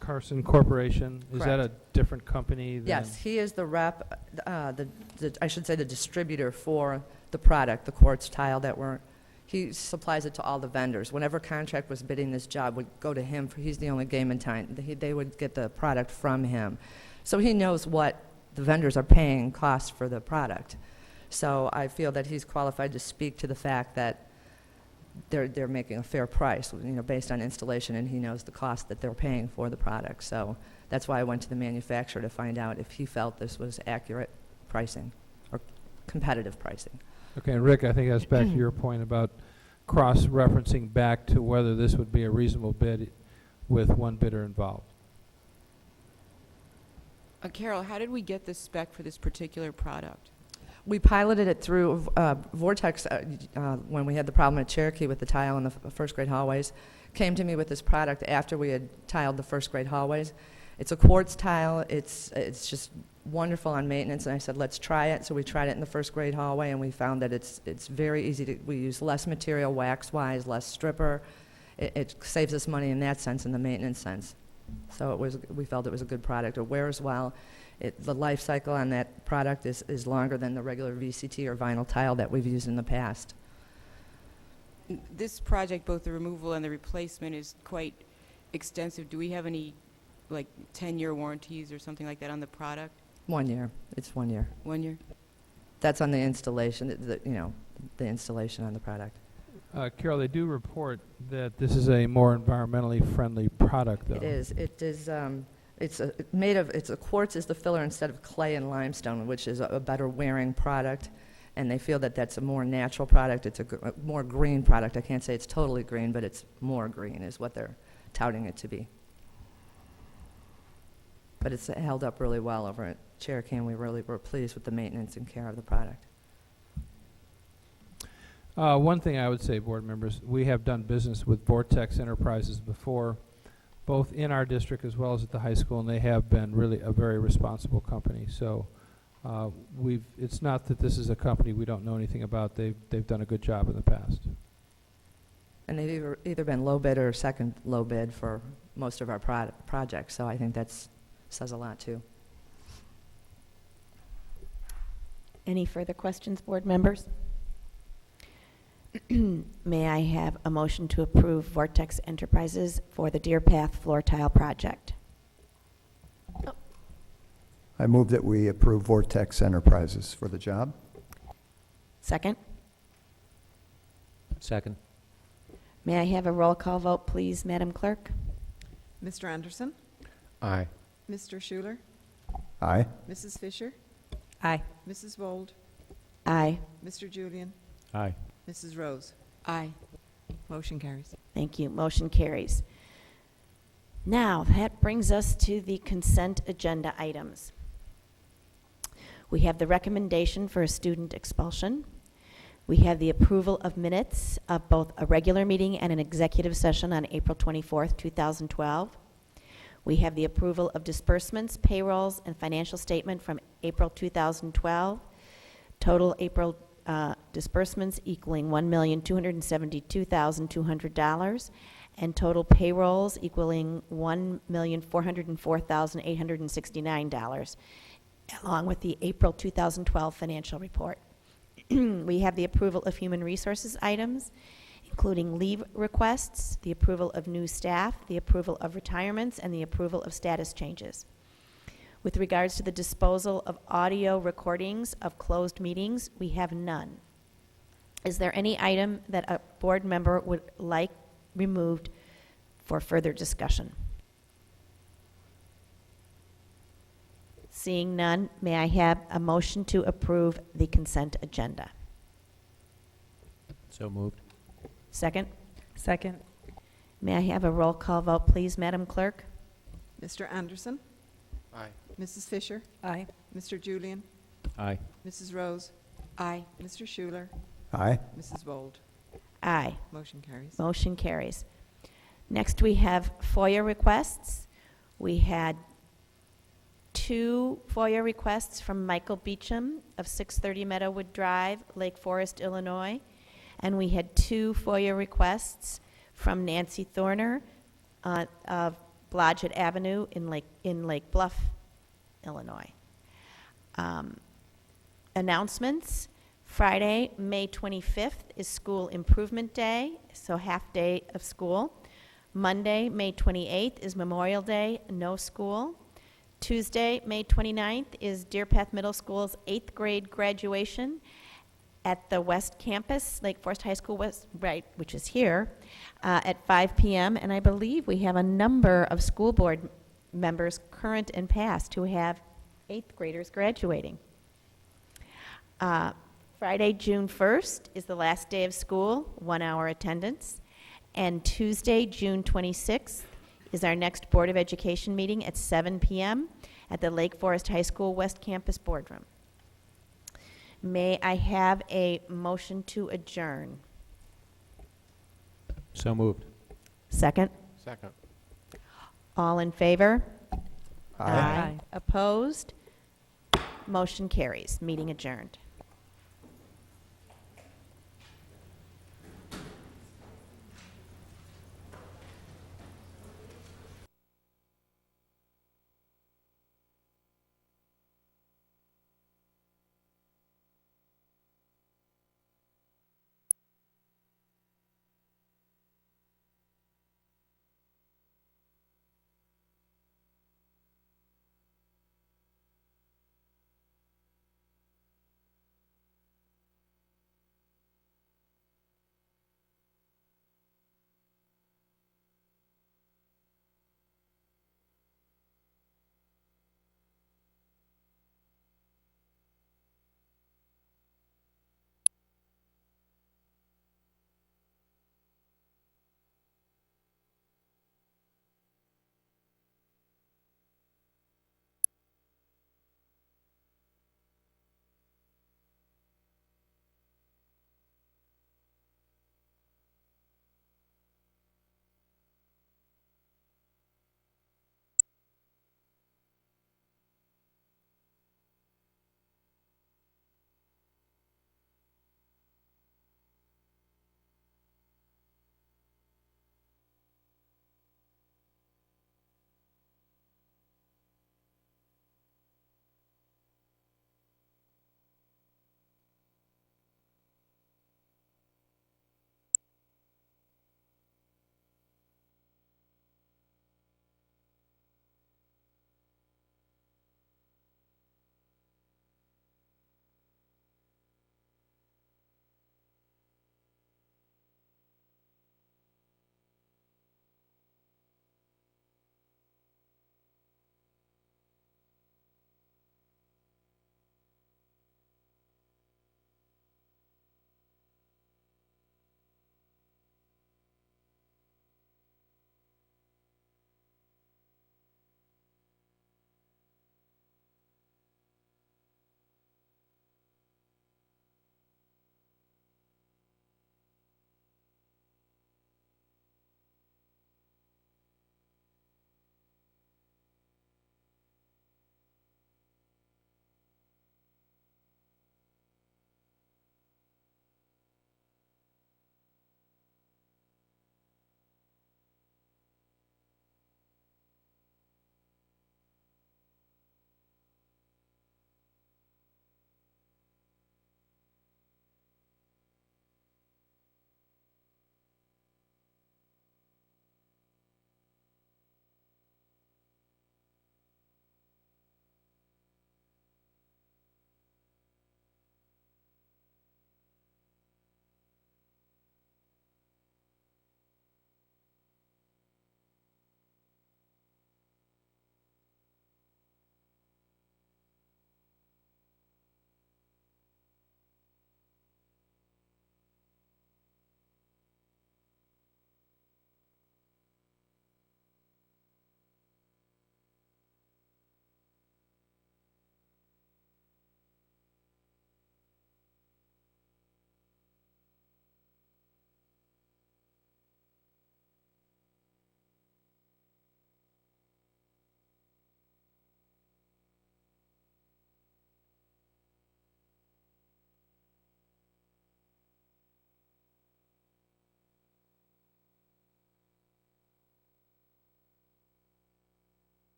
Carson Corporation. Is that a Correct. different company than? Yes, he is the rep, I should say the distributor for the product, the quartz tile he supplies it to all the vendors. Whenever contract was bidding this job, would go to him, he's the only game in town. They would get the product from him. So he knows what the vendors are paying cost for the product. So I feel that he's qualified to speak to the fact that they're making a fair price, based on installation, and he knows the cost that they're paying for the product. So that's why I went to the manufacturer to find out if he felt this was accurate pricing or competitive pricing. Okay, and Rick, I think that's back to your point about cross-referencing back to whether this would be a reasonable bid with one bidder involved. Carol, how did we get the spec for this particular product? We piloted it through Vortex when we had the problem at Cherokee with the tile in the first grade hallways. Came to me with this product after we had tiled the first grade hallways. It's a quartz tile. It's just wonderful on maintenance, and I said, let's try it. So we tried it in the first grade hallway, and we found that it's very easy to, we use less material wax-wise, less stripper. It saves us money in that sense, in the maintenance sense. So we felt it was a good product. It wears well. The life cycle on that product is longer than the regular VCT or vinyl tile that we've used in the past. This project, both the removal and the replacement, is quite extensive. Do we have any, 10-year warranties or something like that on the product? 1 year. It's 1 year. 1 year? That's on the installation, the installation on the product. Carol, they do report that this is a more environmentally friendly product, though. It is. It is. It's a quartz is the filler instead of clay and limestone, which is a better wearing product, and they feel that that's a more natural product. It's a more green product. I can't say it's totally green, but it's more green is what they're touting it to be. But it's held up really well over at Cherokee, and we really were pleased with the maintenance and care of the product. One thing I would say, board members, we have done business with Vortex Enterprises before, both in our district as well as at the high school, and they have been really a very responsible company. So it's not that this is a company we don't know anything about. They've done a good job in the past. And they've either been low bid or second low bid for most of our projects, so I think that says a lot too. Any further questions, board members? May I have a motion to approve Vortex Enterprises for the Deer Path floor tile project? I move that we approve Vortex Enterprises for the job. Second? Second. May I have a roll call vote, please, Madam Clerk? Mr. Anderson? Aye. Mr. Schuler? Aye. Mrs. Fisher? Aye. Mrs. Vold? Aye. Mr. Julian? Aye. Mrs. Rose? Aye. Motion carries. Thank you. Motion carries. Now, that brings us to the consent agenda items. We have the recommendation for a student expulsion. We have the approval of minutes of both a regular meeting and an executive session on April 24th, 2012. We have the approval of disbursements, payrolls, and financial statement from April 2012. Total April disbursements equaling $1,272,200, and total payrolls equaling $1,404,869, along with the April 2012 financial report. We have the approval of human resources items, including leave requests, the approval of new staff, the approval of retirements, and the approval of status changes. With regards to the disposal of audio recordings of closed meetings, we have none. Is there any item that a board member would like removed for further discussion? Seeing none, may I have a motion to approve the consent agenda? So moved. Second? Second. May I have a roll call vote, please, Madam Clerk? Mr. Anderson? Aye. Mrs. Fisher? Aye. Mr. Julian? Aye. Mrs. Rose? Aye. Mr. Schuler? Aye. Mrs. Bold? Aye. Motion carries. Motion carries. Next, we have FOIA requests. We had 2 FOIA requests from Michael Beecham of 630 Meadowood Drive, Lake Forest, Illinois. And we had 2 FOIA requests from Nancy Thorner of Blodgett Avenue in Lake Bluff, Illinois. Announcements. Friday, May 25th is School Improvement Day, so half day of school. Monday, May 28th is Memorial Day, no school. Tuesday, May 29th is Deer Path Middle School's 8th grade graduation at the West Campus, Lake Forest High School West, right, which is here, at 5 p.m. And I believe we have a number of school board members, current and past, who have 8th graders graduating. Friday, June 1st is the last day of school, 1-hour attendance. And Tuesday, June 26th is our next Board of Education meeting at 7 p.m. at the Lake Forest High School West Campus Boardroom. May I have a motion to adjourn? So moved. Second? Second. All in favor? Aye. Opposed? Motion carries. Meeting adjourned.